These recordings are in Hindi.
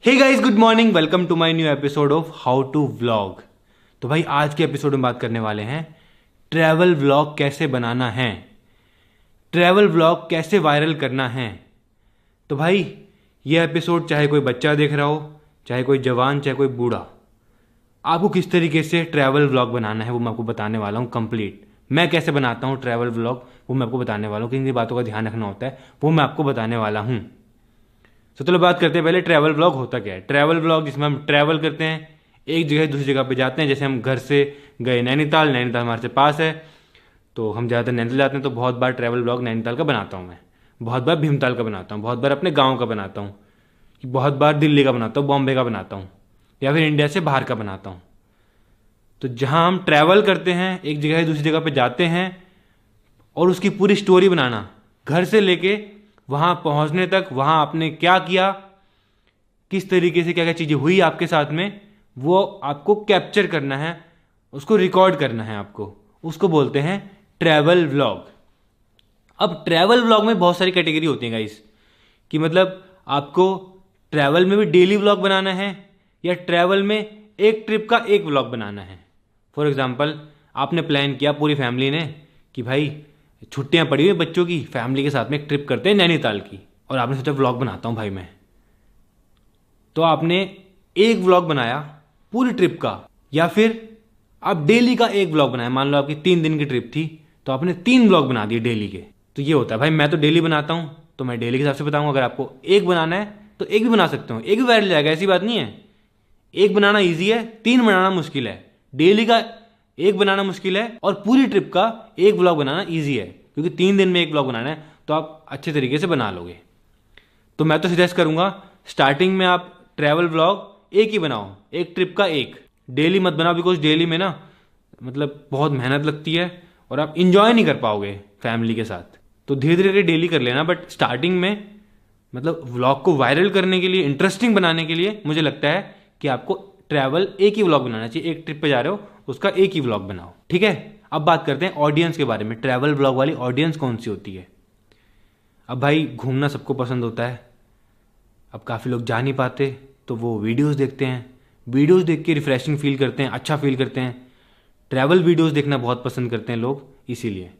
Hey guys, good morning. Welcome to my new episode of how to vlog. तो भाई आज के एपिसोड में बात करने वाले हैं ट्रैवल व्लॉग कैसे बनाना है, ट्रैवल व्लॉग कैसे वायरल करना है। तो भाई ये एपिसोड चाहे कोई बच्चा देख रहा हो, चाहे कोई जवान, चाहे कोई बूढ़ा, आपको किस तरीके से ट्रैवल व्लॉग बनाना है वो मैं आपको बताने वाला हूँ कंप्लीट। मैं कैसे बनाता हूँ ट्रैवल व्लॉग वो मैं आपको बताने वाला हूँ, किन किन बातों का ध्यान रखना होता है वो मैं आपको बताने वाला हूँ। तो चलो बात करते हैं पहले ट्रैवल व्लॉग होता क्या है। ट्रैवल व्लॉग जिसमें हम ट्रैवल करते हैं, एक जगह दूसरी जगह पे जाते हैं। जैसे हम घर से गए नैनीताल, नैनीताल हमारे से पास है तो हम ज़्यादातर नैनीताल जाते हैं। तो बहुत बार ट्रैवल व्लॉग नैनीताल का बनाता हूँ मैं, बहुत बार भीमताल का बनाता हूँ, बहुत बार अपने गाँव का बनाता हूँ, बहुत बार दिल्ली का बनाता हूँ, बॉम्बे का बनाता हूँ, या फिर इंडिया से बाहर का बनाता हूँ। तो जहाँ हम ट्रैवल करते हैं, एक जगह से दूसरी जगह पे जाते हैं और उसकी पूरी स्टोरी बनाना, घर से लेके वहाँ पहुँचने तक, वहाँ आपने क्या किया, किस तरीके से क्या क्या चीज़ें हुई आपके साथ में, वो आपको कैप्चर करना है, उसको रिकॉर्ड करना है आपको। उसको बोलते हैं ट्रैवल व्लॉग। अब ट्रैवल व्लॉग में बहुत सारी कैटेगरी होती है गाइस, कि मतलब आपको ट्रैवल में भी डेली व्लॉग बनाना है या ट्रैवल में एक ट्रिप का एक व्लॉग बनाना है। फॉर एग्जाम्पल, आपने प्लान किया पूरी फैमिली ने कि भाई छुट्टियां पड़ी हुई बच्चों की, फैमिली के साथ में एक ट्रिप करते हैं नैनीताल की, और आपने सोचा व्लॉग बनाता हूँ भाई मैं। तो आपने एक व्लॉग बनाया पूरी ट्रिप का, या फिर आप डेली का एक व्लॉग बनाया। मान लो आपकी 3 दिन की ट्रिप थी तो आपने 3 व्लॉग बना दिए डेली के। तो ये होता है भाई, मैं तो डेली बनाता हूँ तो मैं डेली के हिसाब से बताऊँगा। अगर आपको एक बनाना है तो एक भी बना सकते हो, एक भी वायरल जाएगा, ऐसी बात नहीं है। एक बनाना ईजी है, 3 बनाना मुश्किल है। डेली का एक बनाना मुश्किल है और पूरी ट्रिप का एक व्लॉग बनाना ईजी है, क्योंकि 3 दिन में एक व्लॉग बनाना है तो आप अच्छे तरीके से बना लोगे। तो मैं तो सजेस्ट करूंगा स्टार्टिंग में आप ट्रैवल व्लॉग एक ही बनाओ, एक ट्रिप का एक। डेली मत बनाओ, बिकॉज डेली में ना मतलब बहुत मेहनत लगती है और आप इंजॉय नहीं कर पाओगे फैमिली के साथ। तो धीरे धीरे डेली कर लेना, बट स्टार्टिंग में मतलब व्लॉग को वायरल करने के लिए, इंटरेस्टिंग बनाने के लिए मुझे लगता है कि आपको ट्रैवल एक ही व्लॉग बनाना चाहिए। एक ट्रिप पे जा रहे हो उसका एक ही व्लॉग बनाओ, ठीक है। अब बात करते हैं ऑडियंस के बारे में, ट्रैवल व्लॉग वाली ऑडियंस कौन सी होती है। अब भाई घूमना सबको पसंद होता है, अब काफ़ी लोग जा नहीं पाते तो वो वीडियोस देखते हैं, वीडियोस देख के रिफ्रेशिंग फील करते हैं, अच्छा फील करते हैं। ट्रैवल वीडियोस देखना बहुत पसंद करते हैं लोग, इसीलिए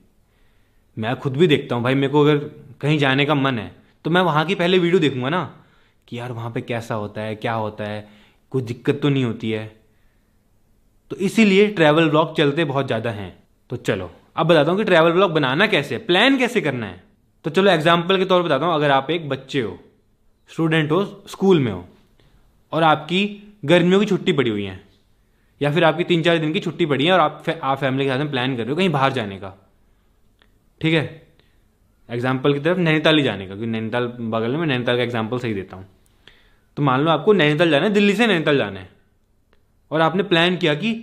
मैं खुद भी देखता हूँ भाई। मेरे को अगर कहीं जाने का मन है तो मैं वहाँ की पहले वीडियो देखूंगा ना, कि यार वहाँ पे कैसा होता है, क्या होता है, कुछ दिक्कत तो नहीं होती है। तो इसीलिए ट्रैवल व्लॉग चलते बहुत ज़्यादा हैं। तो चलो अब बताता हूँ कि ट्रैवल व्लॉग बनाना कैसे है, प्लान कैसे करना है। तो चलो एग्जाम्पल के तौर पर बताता हूँ। अगर आप एक बच्चे हो, स्टूडेंट हो, स्कूल में हो, और आपकी गर्मियों की छुट्टी पड़ी हुई है, या फिर आपकी 3-4 दिन की छुट्टी पड़ी है और आप फैमिली के साथ में प्लान कर रहे हो कहीं बाहर जाने का, ठीक है। एग्जाम्पल की तरफ नैनीताल ही जाने का, क्योंकि नैनीताल बगल में, नैनीताल का एग्जाम्पल सही देता हूँ। तो मान लो आपको नैनीताल जाना है, दिल्ली से नैनीताल जाना है, और आपने प्लान किया कि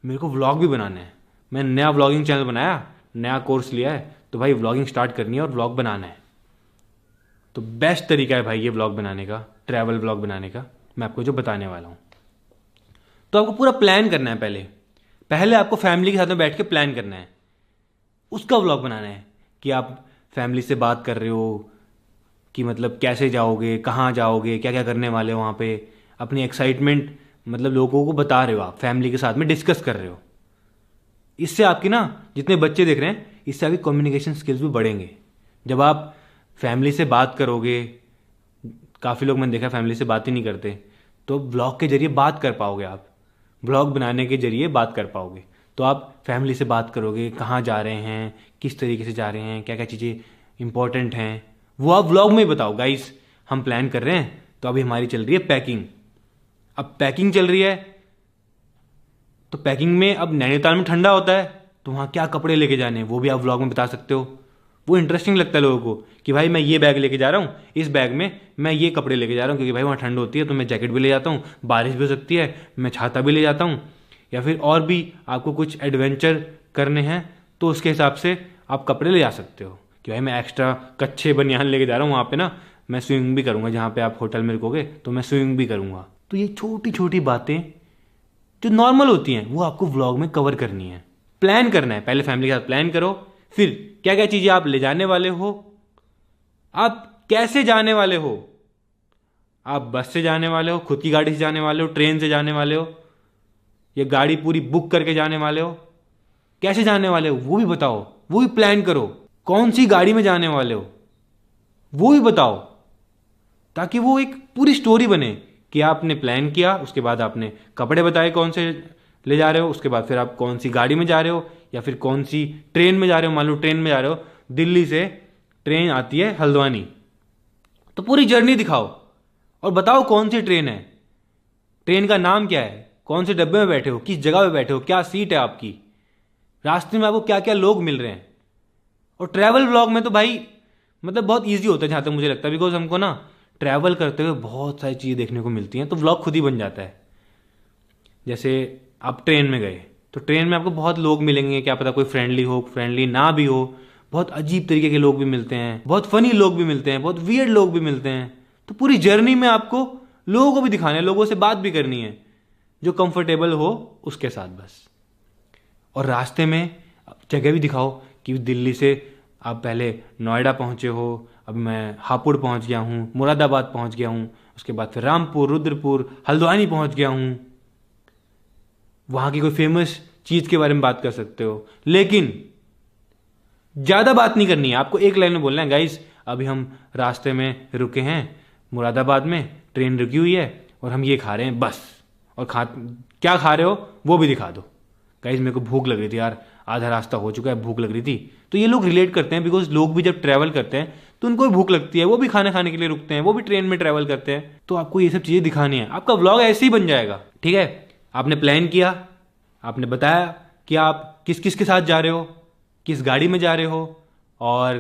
मेरे को व्लॉग भी बनाना है। मैं नया व्लॉगिंग चैनल बनाया, नया कोर्स लिया है, तो भाई व्लॉगिंग स्टार्ट करनी है और व्लॉग बनाना है। तो बेस्ट तरीका है भाई ये व्लॉग बनाने का, ट्रैवल व्लॉग बनाने का, मैं आपको जो बताने वाला हूँ। तो आपको पूरा प्लान करना है। पहले पहले आपको फैमिली के साथ में बैठ के प्लान करना है, उसका व्लॉग बनाना है। कि आप फैमिली से बात कर रहे हो कि मतलब कैसे जाओगे, कहाँ जाओगे, क्या क्या करने वाले हो वहाँ पे, अपनी एक्साइटमेंट मतलब लोगों को बता रहे हो, आप फैमिली के साथ में डिस्कस कर रहे हो। इससे आपकी ना, जितने बच्चे देख रहे हैं, इससे आपकी कम्युनिकेशन स्किल्स भी बढ़ेंगे। जब आप फैमिली से बात करोगे, काफ़ी लोग मैंने देखा फैमिली से बात ही नहीं करते, तो ब्लॉग के जरिए बात कर पाओगे आप, ब्लॉग बनाने के जरिए बात कर पाओगे। तो आप फैमिली से बात करोगे, कहाँ जा रहे हैं, किस तरीके से जा रहे हैं, क्या क्या चीज़ें इंपॉर्टेंट हैं, वो आप व्लॉग में ही बताओ। गाइस हम प्लान कर रहे हैं तो अभी हमारी चल रही है पैकिंग। अब पैकिंग चल रही है तो पैकिंग में, अब नैनीताल में ठंडा होता है तो वहाँ क्या कपड़े लेके जाने हैं वो भी आप व्लॉग में बता सकते हो। वो इंटरेस्टिंग लगता है लोगों को कि भाई मैं ये बैग लेके जा रहा हूँ, इस बैग में मैं ये कपड़े लेके जा रहा हूँ, क्योंकि भाई वहाँ ठंड होती है तो मैं जैकेट भी ले जाता हूँ, बारिश भी हो सकती है, मैं छाता भी ले जाता हूँ। या फिर और भी आपको कुछ एडवेंचर करने हैं तो उसके हिसाब से आप कपड़े ले जा सकते हो, कि भाई मैं एक्स्ट्रा कच्छे बनियान लेके जा रहा हूँ, वहाँ पे ना मैं स्विमिंग भी करूँगा, जहाँ पे आप होटल में रुकोगे तो मैं स्विमिंग भी करूँगा। तो ये छोटी छोटी बातें जो नॉर्मल होती हैं वो आपको व्लॉग में कवर करनी है। प्लान करना है, पहले फैमिली के साथ प्लान करो, फिर क्या क्या चीज़ें आप ले जाने वाले हो, आप कैसे जाने वाले हो, आप बस से जाने वाले हो, खुद की गाड़ी से जाने वाले हो, ट्रेन से जाने वाले हो, या गाड़ी पूरी बुक करके जाने वाले हो? कैसे जाने वाले हो वो भी बताओ, वो भी प्लान करो। कौन सी गाड़ी में जाने वाले हो वो भी बताओ, ताकि वो एक पूरी स्टोरी बने कि आपने प्लान किया, उसके बाद आपने कपड़े बताए कौन से ले जा रहे हो, उसके बाद फिर आप कौन सी गाड़ी में जा रहे हो या फिर कौन सी ट्रेन में जा रहे हो। मान लो ट्रेन में जा रहे हो, दिल्ली से ट्रेन आती है हल्द्वानी, तो पूरी जर्नी दिखाओ और बताओ कौन सी ट्रेन है, ट्रेन का नाम क्या है, कौन से डब्बे में बैठे हो, किस जगह पे बैठे हो, क्या सीट है आपकी, रास्ते में आपको क्या क्या लोग मिल रहे हैं। और ट्रैवल व्लॉग में तो भाई मतलब बहुत ईजी होता है जहाँ तक मुझे लगता है, बिकॉज हमको ना ट्रैवल करते हुए बहुत सारी चीज़ें देखने को मिलती हैं, तो व्लॉग खुद ही बन जाता है। जैसे आप ट्रेन में गए तो ट्रेन में आपको बहुत लोग मिलेंगे, क्या पता कोई फ्रेंडली हो, फ्रेंडली ना भी हो, बहुत अजीब तरीके के लोग भी मिलते हैं, बहुत फनी लोग भी मिलते हैं, बहुत वियर्ड लोग भी मिलते हैं। तो पूरी जर्नी में आपको लोगों को भी दिखाना है, लोगों से बात भी करनी है, जो कंफर्टेबल हो उसके साथ बस। और रास्ते में जगह भी दिखाओ कि दिल्ली से आप पहले नोएडा पहुंचे हो, अब मैं हापुड़ पहुंच गया हूँ, मुरादाबाद पहुंच गया हूँ, उसके बाद फिर रामपुर, रुद्रपुर, हल्द्वानी पहुंच गया हूँ। वहां की कोई फेमस चीज के बारे में बात कर सकते हो, लेकिन ज्यादा बात नहीं करनी है आपको। एक लाइन में बोलना है, गाइस अभी हम रास्ते में रुके हैं मुरादाबाद में, ट्रेन रुकी हुई है और हम ये खा रहे हैं बस। और क्या खा रहे हो वो भी दिखा दो। गाइस मेरे को भूख लग रही थी यार, आधा रास्ता हो चुका है, भूख लग रही थी। तो ये लोग रिलेट करते हैं, बिकॉज लोग भी जब ट्रैवल करते हैं तो उनको भी भूख लगती है, वो भी खाना खाने के लिए रुकते हैं, वो भी ट्रेन में ट्रैवल करते हैं। तो आपको ये सब चीजें दिखानी है, आपका व्लॉग ऐसे ही बन जाएगा। ठीक है, आपने प्लान किया, आपने बताया कि आप किस किस के साथ जा रहे हो, किस गाड़ी में जा रहे हो, और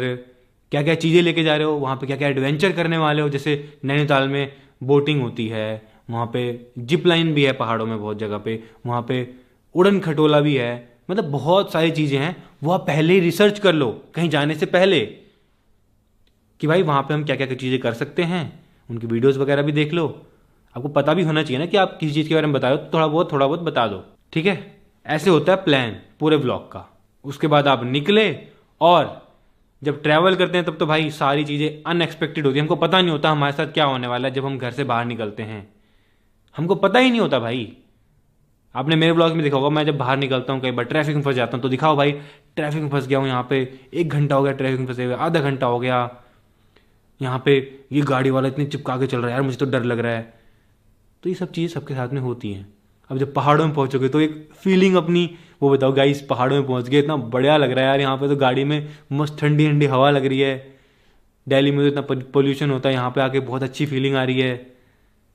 क्या क्या चीज़ें लेके जा रहे हो, वहाँ पे क्या क्या एडवेंचर करने वाले हो। जैसे नैनीताल में बोटिंग होती है, वहाँ पे जिप लाइन भी है पहाड़ों में बहुत जगह पे, वहाँ पे उड़न खटोला भी है, मतलब बहुत सारी चीज़ें हैं। वो आप पहले ही रिसर्च कर लो कहीं जाने से पहले कि भाई वहाँ पे हम क्या क्या चीज़ें कर सकते हैं, उनकी वीडियोस वगैरह भी देख लो। आपको पता भी होना चाहिए ना कि आप किसी चीज़ के बारे में बताओ, तो थोड़ा बहुत बता दो। ठीक है, ऐसे होता है प्लान पूरे ब्लॉग का। उसके बाद आप निकले, और जब ट्रैवल करते हैं तब तो भाई सारी चीज़ें अनएक्सपेक्टेड होती है, हमको पता नहीं होता हमारे साथ क्या होने वाला है। जब हम घर से बाहर निकलते हैं हमको पता ही नहीं होता भाई। आपने मेरे ब्लॉग में देखा होगा, मैं जब बाहर निकलता हूँ कई बार ट्रैफिक में फंस जाता हूँ, तो दिखाओ भाई ट्रैफिक में फंस गया हूँ, यहाँ पे 1 घंटा हो गया ट्रैफिक में फंसे हुए, आधा घंटा हो गया, यहाँ पे ये गाड़ी वाला इतनी चिपका के चल रहा है यार, मुझे तो डर लग रहा है। तो ये सब चीज़ें सबके साथ में होती हैं। अब जब पहाड़ों में पहुंचोगे तो एक फीलिंग अपनी वो बताओ। गाइस पहाड़ों में पहुंच गए, इतना बढ़िया लग रहा है यार, यहाँ पे तो गाड़ी में मस्त ठंडी ठंडी हवा लग रही है। दिल्ली में तो इतना पोल्यूशन होता है, यहाँ पे आके बहुत अच्छी फीलिंग आ रही है।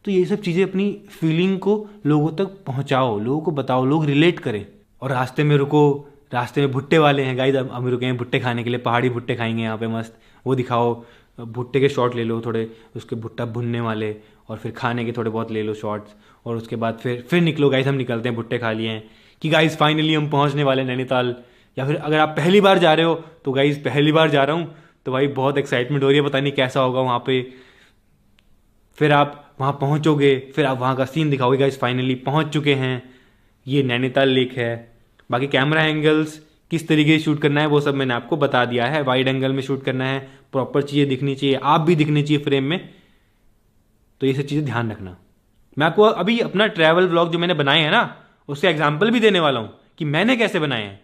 तो ये सब चीज़ें अपनी फीलिंग को लोगों तक पहुँचाओ, लोगों को बताओ, लोग रिलेट करें। और रास्ते में रुको, रास्ते में भुट्टे वाले हैं गाइस, अब हम रुके हैं भुट्टे खाने के लिए, पहाड़ी भुट्टे खाएंगे यहाँ पे मस्त, वो दिखाओ। भुट्टे के शॉट ले लो थोड़े, उसके भुट्टा भुनने वाले, और फिर खाने के थोड़े बहुत ले लो शॉट्स। और उसके बाद फिर निकलो गाइस, हम निकलते हैं, भुट्टे खा लिए हैं कि गाइस फाइनली हम पहुंचने वाले हैं नैनीताल। या फिर अगर आप पहली बार जा रहे हो तो गाइस पहली बार जा रहा हूँ, तो भाई बहुत एक्साइटमेंट हो रही है, पता नहीं कैसा होगा वहाँ पे। फिर आप वहाँ पहुँचोगे, फिर आप वहाँ का सीन दिखाओगे, गाइस फाइनली पहुँच चुके हैं, ये नैनीताल लेक है। बाकी कैमरा एंगल्स किस तरीके से शूट करना है वो सब मैंने आपको बता दिया है। वाइड एंगल में शूट करना है, प्रॉपर चीज़ें दिखनी चाहिए, आप भी दिखनी चाहिए फ्रेम में। तो ये सब चीज़ें ध्यान रखना। मैं आपको अभी अपना ट्रैवल व्लॉग जो मैंने बनाए हैं ना, उसके एग्जाम्पल भी देने वाला हूँ कि मैंने कैसे बनाए हैं।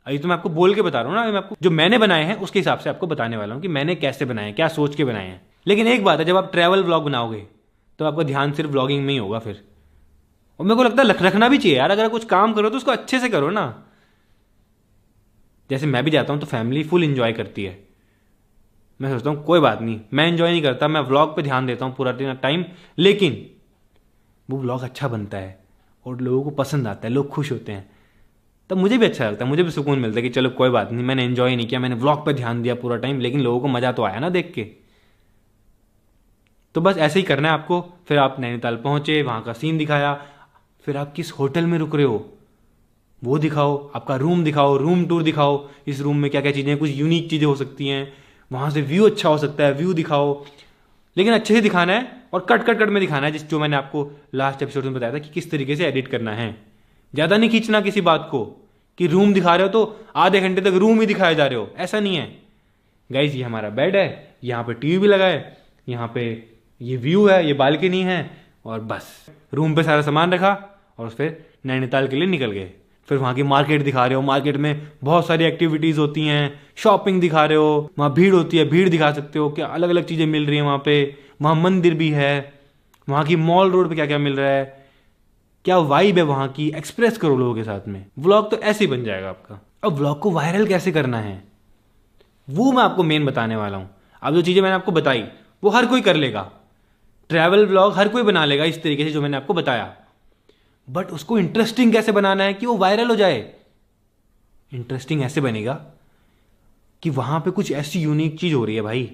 अभी तो मैं आपको बोल के बता रहा हूँ ना, मैं आपको जो मैंने बनाए हैं उसके हिसाब से आपको बताने वाला हूँ कि मैंने कैसे बनाए हैं, क्या सोच के बनाए हैं। लेकिन एक बात है, जब आप ट्रैवल व्लॉग बनाओगे तो आपका ध्यान सिर्फ व्लॉगिंग में ही होगा फिर। और मेरे को लगता है रखना भी चाहिए यार, अगर कुछ काम करो तो उसको अच्छे से करो ना। जैसे मैं भी जाता हूँ तो फैमिली फुल इंजॉय करती है, मैं सोचता हूँ कोई बात नहीं, मैं इंजॉय नहीं करता, मैं व्लॉग पे ध्यान देता हूँ पूरा टाइम, लेकिन वो व्लॉग अच्छा बनता है और लोगों को पसंद आता है, लोग खुश होते हैं, तब मुझे भी अच्छा लगता है, मुझे भी सुकून मिलता है कि चलो कोई बात नहीं, मैंने एंजॉय नहीं किया, मैंने व्लॉग पे ध्यान दिया पूरा टाइम, लेकिन लोगों को मजा तो आया ना देख के। तो बस ऐसे ही करना है आपको। फिर आप नैनीताल पहुंचे, वहां का सीन दिखाया, फिर आप किस होटल में रुक रहे हो वो दिखाओ, आपका रूम दिखाओ, रूम टूर दिखाओ, इस रूम में क्या क्या चीज़ें, कुछ यूनिक चीज़ें हो सकती हैं, वहाँ से व्यू अच्छा हो सकता है, व्यू दिखाओ। लेकिन अच्छे से दिखाना है और कट में दिखाना है, जो मैंने आपको लास्ट एपिसोड में बताया था कि किस तरीके से एडिट करना है। ज़्यादा नहीं खींचना किसी बात को कि रूम दिखा रहे हो तो आधे घंटे तक रूम ही दिखाए जा रहे हो, ऐसा नहीं है। गाइज ये हमारा बेड है, यहाँ पे टीवी भी लगा है, यहाँ पे ये व्यू है, ये बालकनी है, और बस रूम पे सारा सामान रखा और फिर नैनीताल के लिए निकल गए। फिर वहाँ की मार्केट दिखा रहे हो, मार्केट में बहुत सारी एक्टिविटीज़ होती हैं, शॉपिंग दिखा रहे हो, वहाँ भीड़ होती है, भीड़ दिखा सकते हो, क्या अलग अलग चीज़ें मिल रही हैं वहाँ पे। वहाँ मंदिर भी है, वहाँ की मॉल रोड पे क्या क्या मिल रहा है, क्या वाइब है वहाँ की, एक्सप्रेस करो लोगों के साथ में। व्लॉग तो ऐसे ही बन जाएगा आपका। अब व्लॉग को वायरल कैसे करना है वो मैं आपको मेन बताने वाला हूँ। अब जो चीज़ें मैंने आपको बताई वो हर कोई कर लेगा, ट्रैवल व्लॉग हर कोई बना लेगा इस तरीके से जो मैंने आपको बताया, बट उसको इंटरेस्टिंग कैसे बनाना है कि वो वायरल हो जाए। इंटरेस्टिंग ऐसे बनेगा कि वहां पे कुछ ऐसी यूनिक चीज हो रही है भाई,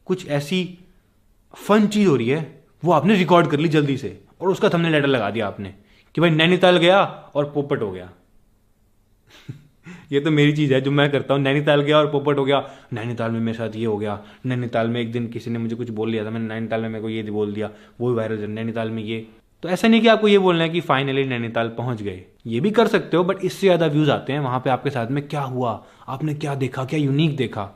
कुछ ऐसी फन चीज हो रही है, वो आपने रिकॉर्ड कर ली जल्दी से और उसका थंबनेल टाइटल लगा दिया आपने कि भाई नैनीताल गया और पोपट हो गया। ये तो मेरी चीज है जो मैं करता हूँ, नैनीताल गया और पोपट हो गया, नैनीताल में मेरे साथ ये हो गया, नैनीताल में एक दिन किसी ने मुझे कुछ बोल लिया था, मैंने नैनीताल में मेरे को ये बोल दिया, वो भी वायरल, नैनीताल में ये। तो ऐसा नहीं कि आपको ये बोलना है कि फाइनली नैनीताल पहुंच गए, ये भी कर सकते हो, बट इससे ज़्यादा व्यूज़ आते हैं वहाँ पे आपके साथ में क्या हुआ, आपने क्या देखा, क्या यूनिक देखा,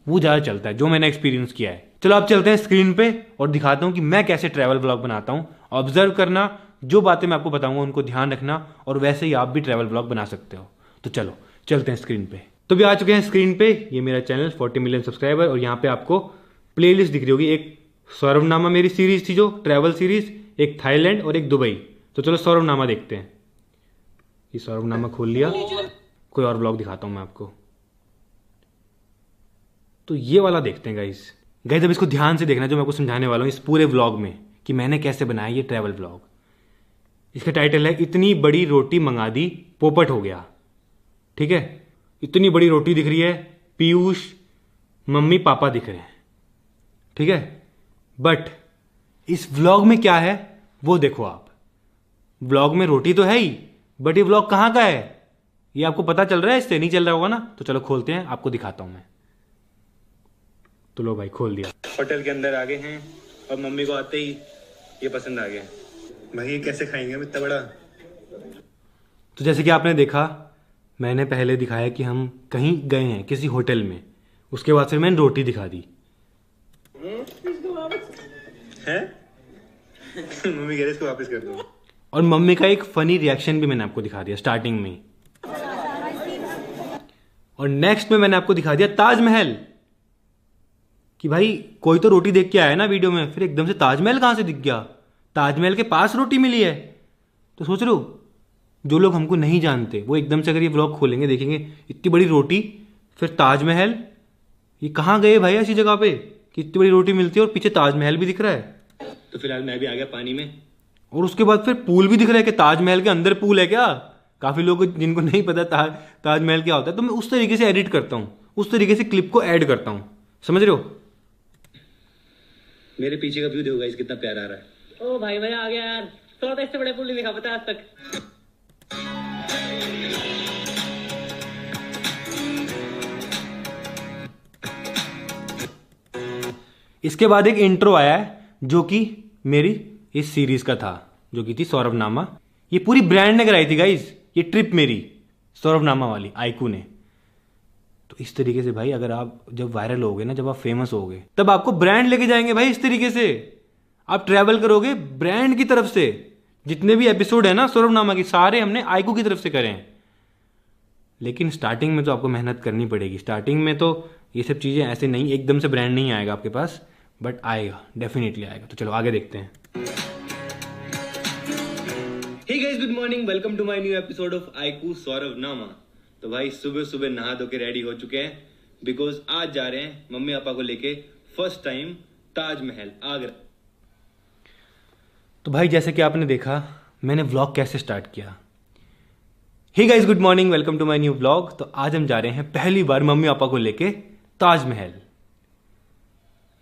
वो ज़्यादा चलता है, जो मैंने एक्सपीरियंस किया है। चलो आप चलते हैं स्क्रीन पे और दिखाता हूँ कि मैं कैसे ट्रैवल व्लॉग बनाता हूँ। ऑब्जर्व करना, जो बातें मैं आपको बताऊंगा उनको ध्यान रखना, और वैसे ही आप भी ट्रैवल व्लॉग बना सकते हो। तो चलो चलते हैं स्क्रीन पे। तो भी आ चुके हैं स्क्रीन पे, ये मेरा चैनल 40 मिलियन सब्सक्राइबर, और यहाँ पे आपको प्लेलिस्ट दिख रही होगी। एक सौरभनामा मेरी सीरीज थी जो ट्रैवल सीरीज, एक थाईलैंड और एक दुबई। तो चलो सौरभनामा देखते हैं। ये सौरभनामा खोल लिया, कोई और ब्लॉग दिखाता हूं मैं आपको। तो ये वाला देखते हैं गाइस। अब इसको ध्यान से देखना जो मैं आपको समझाने वाला हूं इस पूरे व्लॉग में कि मैंने कैसे बनाया ये ट्रैवल व्लॉग। इसका टाइटल है इतनी बड़ी रोटी मंगा दी पोपट हो गया। ठीक है, इतनी बड़ी रोटी दिख रही है, पीयूष मम्मी पापा दिख रहे हैं, ठीक है, बट इस व्लॉग में क्या है वो देखो आप। व्लॉग में रोटी तो है ही, बट ये व्लॉग कहां का है ये आपको पता चल रहा है? इससे नहीं चल रहा होगा ना। तो चलो खोलते हैं, आपको दिखाता हूं मैं। तो लो भाई खोल दिया, होटल के अंदर आ गए हैं और मम्मी को आते ही ये पसंद आ गया। भाई ये कैसे खाएंगे इतना बड़ा? तो जैसे कि आपने देखा, मैंने पहले दिखाया कि हम कहीं गए हैं किसी होटल में, उसके बाद फिर मैंने रोटी दिखा दी है। मम्मी कह रही इसको वापस कर दो। और मम्मी का एक फनी रिएक्शन भी मैंने आपको दिखा दिया स्टार्टिंग में। और नेक्स्ट में मैंने आपको दिखा दिया ताजमहल, कि भाई कोई तो रोटी देख के आया ना वीडियो में, फिर एकदम से ताजमहल कहां से दिख गया? ताजमहल के पास रोटी मिली है। तो सोच रहे हो, जो लोग हमको नहीं जानते वो एकदम से अगर ये व्लॉग खोलेंगे देखेंगे इतनी बड़ी रोटी, फिर ताजमहल, ये कहाँ गए भाई ऐसी जगह पे कि इतनी बड़ी रोटी मिलती है और पीछे ताजमहल भी दिख रहा है। तो फिलहाल मैं भी आ गया पानी में, और उसके बाद फिर पूल भी दिख रहा है कि ताजमहल के अंदर पूल है क्या? काफी लोग जिनको नहीं पता ताजमहल क्या होता है, तो मैं उस तरीके से एडिट करता हूँ, उस तरीके से क्लिप को ऐड करता हूँ, समझ रहे हो? मेरे पीछे का व्यू देखो गाइस कितना प्यारा आ रहा है। ओ भाई मजा आ गया यार, थोड़ा इससे बड़े पुल नहीं देखा पता आज तक। इसके बाद एक इंट्रो आया है जो कि मेरी इस सीरीज का था, जो कि थी सौरभनामा। ये पूरी ब्रांड ने कराई थी गाइस, ये ट्रिप मेरी सौरभनामा वाली आईकू ने। तो इस तरीके से भाई अगर आप जब वायरल होगे ना, जब आप फेमस होगे, तब आपको ब्रांड लेके जाएंगे भाई। इस तरीके से आप ट्रैवल करोगे ब्रांड की तरफ से। जितने भी एपिसोड है ना सौरभनामा की, सारे हमने आईकू की तरफ से करे हैं। लेकिन स्टार्टिंग में तो आपको मेहनत करनी पड़ेगी। स्टार्टिंग में तो ये सब चीजें ऐसे नहीं, एकदम से ब्रांड नहीं आएगा आपके पास, बट आएगा, डेफिनेटली आएगा। तो चलो आगे देखते हैं। Hey guys, good morning, welcome to my new episode of Aiku Saurabhnama. तो भाई सुबह सुबह नहा धो के रेडी हो चुके हैं, बिकॉज आज जा रहे हैं मम्मी पापा को लेके फर्स्ट टाइम ताजमहल आगरा। तो भाई जैसे कि आपने देखा मैंने व्लॉग कैसे स्टार्ट किया। Hey guys, good morning, welcome to my new vlog. तो आज हम जा रहे हैं पहली बार मम्मी पापा को लेके ताजमहल।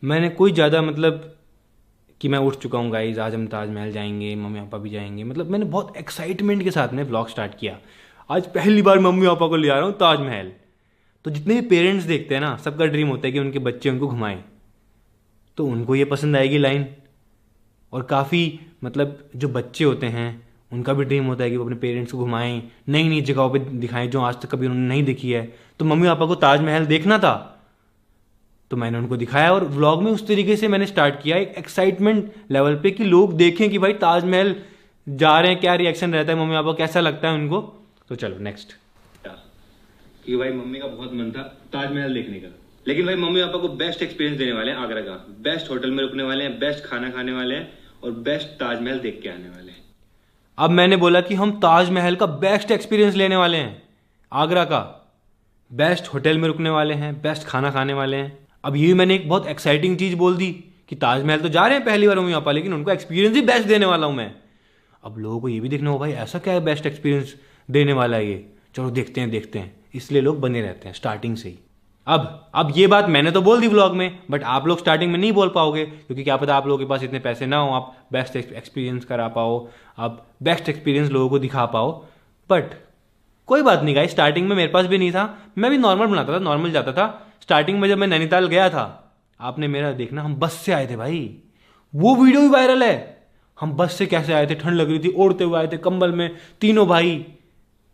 मैंने कोई ज़्यादा मतलब कि मैं उठ चुका हूँ गाइज, आज हम ताजमहल जाएंगे, मम्मी पापा भी जाएंगे, मतलब मैंने बहुत एक्साइटमेंट के साथ में व्लॉग स्टार्ट किया। आज पहली बार मम्मी पापा को ले आ रहा हूँ ताजमहल। तो जितने भी पेरेंट्स देखते हैं ना, सबका ड्रीम होता है कि उनके बच्चे उनको घुमाएं, तो उनको ये पसंद आएगी लाइन। और काफ़ी मतलब जो बच्चे होते हैं उनका भी ड्रीम होता है कि वो अपने पेरेंट्स को घुमाएं, नई नई जगहों पे दिखाएं जो आज तक कभी उन्होंने नहीं देखी है। तो मम्मी पापा को ताजमहल देखना था, तो मैंने उनको दिखाया और व्लॉग में उस तरीके से मैंने स्टार्ट किया एक एक्साइटमेंट लेवल पे कि लोग देखें कि भाई ताजमहल जा रहे हैं, क्या रिएक्शन रहता है मम्मी पापा, कैसा लगता है उनको। तो चलो नेक्स्ट। कि भाई मम्मी का बहुत मन था ताजमहल देखने का, लेकिन भाई मम्मी पापा को बेस्ट एक्सपीरियंस देने वाले हैं आगरा का। बेस्ट होटल में रुकने वाले हैं, बेस्ट खाना खाने वाले हैं और बेस्ट ताजमहल देख के आने वाले हैं। अब मैंने बोला कि हम ताजमहल का बेस्ट एक्सपीरियंस लेने वाले हैं, आगरा का बेस्ट होटल में रुकने वाले हैं, बेस्ट खाना खाने वाले हैं। अब ये मैंने एक बहुत एक्साइटिंग चीज़ बोल दी कि ताजमहल तो जा रहे हैं पहली बार मम्मी पापा, लेकिन उनको एक्सपीरियंस ही बेस्ट देने वाला हूँ मैं। अब लोगों को ये भी देखना हो भाई ऐसा क्या है बेस्ट एक्सपीरियंस देने वाला है ये, चलो देखते हैं। इसलिए लोग बने रहते हैं स्टार्टिंग से ही। अब ये बात मैंने तो बोल दी व्लॉग में, बट आप लोग स्टार्टिंग में नहीं बोल पाओगे, क्योंकि क्या पता आप लोगों के पास इतने पैसे ना हो आप बेस्ट एक्सपीरियंस करा पाओ, आप बेस्ट एक्सपीरियंस लोगों को दिखा पाओ। बट कोई बात नहीं गाइस, स्टार्टिंग में मेरे पास भी नहीं था, मैं भी नॉर्मल बनाता था, नॉर्मल जाता था। स्टार्टिंग में जब मैं नैनीताल गया था, आपने मेरा देखना, हम बस से आए थे भाई, वो वीडियो भी वायरल है। हम बस से कैसे आए थे, ठंड लग रही थी, ओढ़ते हुए आए थे कंबल में, तीनों भाई,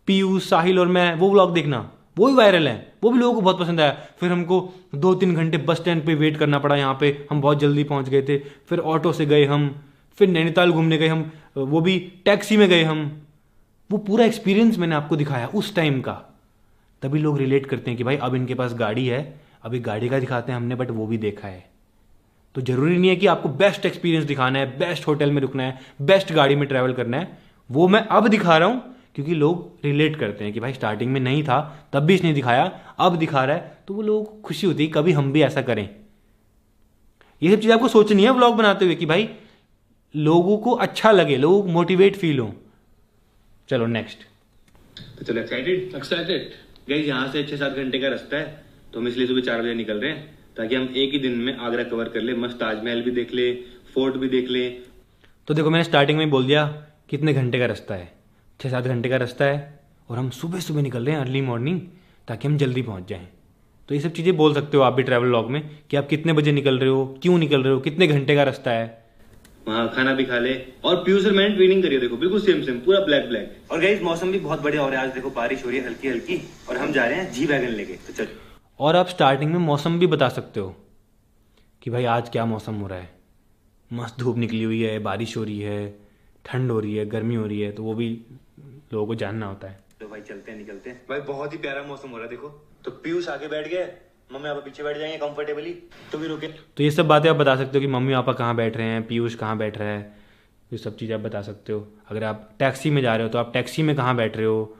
पीयूष, साहिल और मैं, वो व्लॉग देखना, वो भी वायरल है, वो भी लोगों को बहुत पसंद आया। फिर हमको 2-3 घंटे बस स्टैंड पे वेट करना पड़ा, यहाँ पे हम बहुत जल्दी पहुंच गए थे। फिर ऑटो से गए हम, फिर नैनीताल घूमने गए हम, वो भी टैक्सी में गए हम। वो पूरा एक्सपीरियंस मैंने आपको दिखाया उस टाइम का, तभी लोग रिलेट करते हैं कि भाई अब इनके पास गाड़ी है, अभी गाड़ी का दिखाते हैं हमने, बट वो भी देखा है। तो जरूरी नहीं है कि आपको बेस्ट एक्सपीरियंस दिखाना है, बेस्ट होटल में रुकना है, बेस्ट गाड़ी में ट्रैवल करना है। वो मैं अब दिखा रहा हूं क्योंकि लोग रिलेट करते हैं कि भाई स्टार्टिंग में नहीं था तब भी इसने दिखाया, अब दिखा रहा है, तो वो लोगों को खुशी होती है कभी हम भी ऐसा करें। ये सब चीज़ आपको सोचनी है व्लॉग बनाते हुए कि भाई लोगों को अच्छा लगे, लोग मोटिवेट फील हो। चलो नेक्स्ट। तो चलो एक्साइटेड गाइस, यहाँ से 6-7 घंटे का रास्ता है, तो हम इसलिए सुबह 4 बजे निकल रहे हैं ताकि हम एक ही दिन में आगरा कवर कर ले, मस्त ताजमहल भी देख ले, फोर्ट भी देख ले। तो देखो मैंने स्टार्टिंग में बोल दिया कितने घंटे का रास्ता है, 6-7 घंटे का रास्ता है, और हम सुबह सुबह निकल रहे हैं अर्ली मॉर्निंग ताकि हम जल्दी पहुंच जाएं। तो ये सब चीज़ें बोल सकते हो आप भी ट्रैवल व्लॉग में कि आप कितने बजे निकल रहे हो, क्यों निकल रहे हो, कितने घंटे का रास्ता है। वहाँ खाना भी खा ले और पीयूष और मैंने ट्रेनिंग करिए, देखो बिल्कुल सेम पूरा ब्लैक। और गाइस मौसम भी बहुत बढ़िया हो रहा है आज, देखो बारिश हो रही है हल्की हल्की, और हम जा रहे हैं जी वैगन लेके। तो चल, और आप स्टार्टिंग में मौसम भी बता सकते हो कि भाई आज क्या मौसम हो रहा है, मस्त धूप निकली हुई है, बारिश हो रही है, ठंड हो रही है, गर्मी हो रही है, तो वो भी लोगों को जानना होता है। तो भाई चलते हैं, निकलते हैं भाई, बहुत ही प्यारा मौसम हो रहा है। देखो तो पीयूष आगे बैठ गए, मम्मी पापा पीछे बैठ जाएंगे कंफर्टेबली, तो भी रुके। तो ये सब बातें आप बता सकते हो कि मम्मी पापा कहाँ बैठ रहे हैं, पीयूष कहाँ बैठ रहा है, ये सब चीज़ आप बता सकते हो। अगर आप टैक्सी में जा रहे हो तो आप टैक्सी में कहाँ बैठ रहे हो,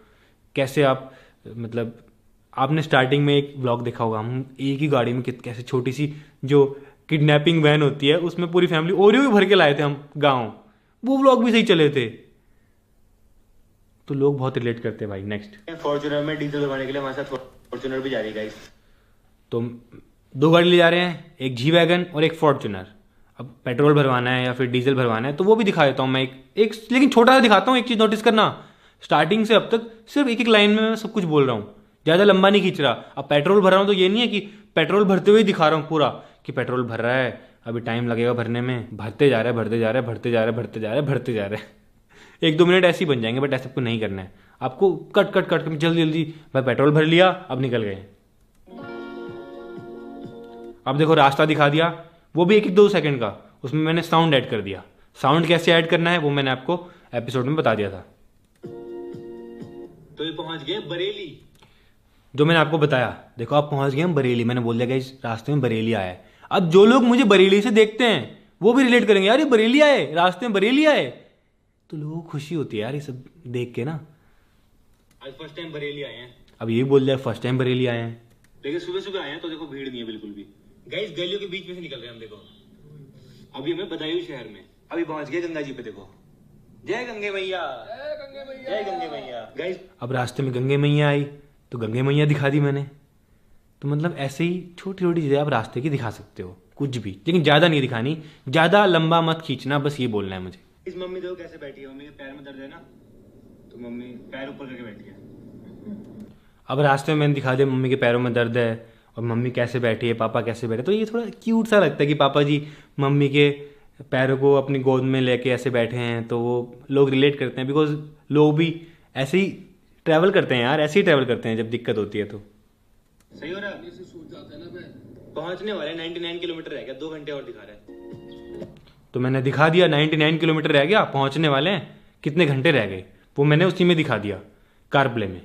कैसे आप, मतलब आपने स्टार्टिंग में एक व्लॉग देखा होगा, हम एक ही गाड़ी में कैसे छोटी सी जो किडनैपिंग वैन होती है उसमें पूरी फैमिली ओरियो भी भर के लाए थे हम गाँव, वो व्लॉग भी सही चले थे। तो लोग बहुत रिलेट करते हैं भाई। नेक्स्ट, फॉर्च्यूनर में डीजल भरवाने के लिए हमारे साथ फॉर्च्यूनर भी जा रही है गाइस। तो 2 गाड़ी ले जा रहे हैं, एक जी वैगन और एक फॉर्च्यूनर। अब पेट्रोल भरवाना है या फिर डीजल भरवाना है तो वो भी दिखा देता हूँ मैं, एक लेकिन छोटा सा दिखाता हूँ। एक चीज़ नोटिस करना, स्टार्टिंग से अब तक सिर्फ एक लाइन में मैं सब कुछ बोल रहा हूँ, ज़्यादा लंबा नहीं खींच रहा। अब पेट्रोल भर रहा हूँ तो ये नहीं है कि पेट्रोल भरते हुए दिखा रहा हूँ पूरा कि पेट्रोल भर रहा है, अभी टाइम लगेगा भरने में, भरते जा रहे हैं 1-2 मिनट ऐसे ही बन जाएंगे, बट ऐसा आपको नहीं करना है। आपको कट जल्दी भाई पेट्रोल भर लिया, अब निकल गए। अब देखो रास्ता दिखा दिया, वो भी 1-2 सेकंड का, उसमें मैंने साउंड ऐड कर दिया। साउंड कैसे ऐड करना है वो मैंने आपको एपिसोड में बता दिया था। तो ये पहुंच गए बरेली, जो मैंने आपको बताया, देखो आप पहुंच गए हम बरेली, मैंने बोल दिया कि इस रास्ते में बरेली आया है। अब जो लोग मुझे बरेली से देखते हैं वो भी रिलेट करेंगे, यार ये बरेली आए, रास्ते में बरेली आए, तो लोगों को खुशी होती है यार ये सब देख के ना। आज फर्स्ट टाइम बरेली आए हैं। अब ये बोल दिया फर्स्ट टाइम बरेली आए हैं, लेकिन सुबह सुबह आए हैं तो देखो भीड़ नहीं है बिल्कुल भी। गाइस गलियों के बीच में से निकल रहे हैं हम, देखो अभी हमें बदायूं शहर में, अभी पहुंच गए गंगा जी पे। देखो जय गंगे मैया, जय गंगे मैया। गाइस अब रास्ते में गंगे मैया आई तो गंगे मैया दिखा दी मैंने। तो मतलब ऐसे ही छोटी छोटी चीज़ें आप रास्ते की दिखा सकते हो, कुछ भी, लेकिन ज़्यादा नहीं दिखानी, ज़्यादा लंबा मत खींचना, बस ये बोलना है मुझे। इस मम्मी देखो कैसे बैठी है, मम्मी के पैर में दर्द है ना, तो मम्मी पैर ऊपर करके बैठी है। अब रास्ते में मैंने दिखा दिया मम्मी के पैरों में दर्द है और मम्मी कैसे बैठी है, पापा कैसे बैठे, तो ये थोड़ा क्यूट सा लगता है कि पापा जी मम्मी के पैरों को अपनी गोद में लेके ऐसे बैठे हैं, तो वो लोग रिलेट करते हैं, बिकॉज लोग भी ऐसे ही ट्रैवल करते हैं यार, ऐसे ही ट्रैवल करते हैं जब दिक्कत होती है तो। सही हो रहा है, पहुंचने वाले 99 किलोमीटर रह गया, 2 घंटे और दिखा रहा है। तो मैंने दिखा दिया 99 किलोमीटर रह गया, पहुंचने वाले हैं, कितने घंटे रह गए वो मैंने उसी में दिखा दिया, कार प्ले में।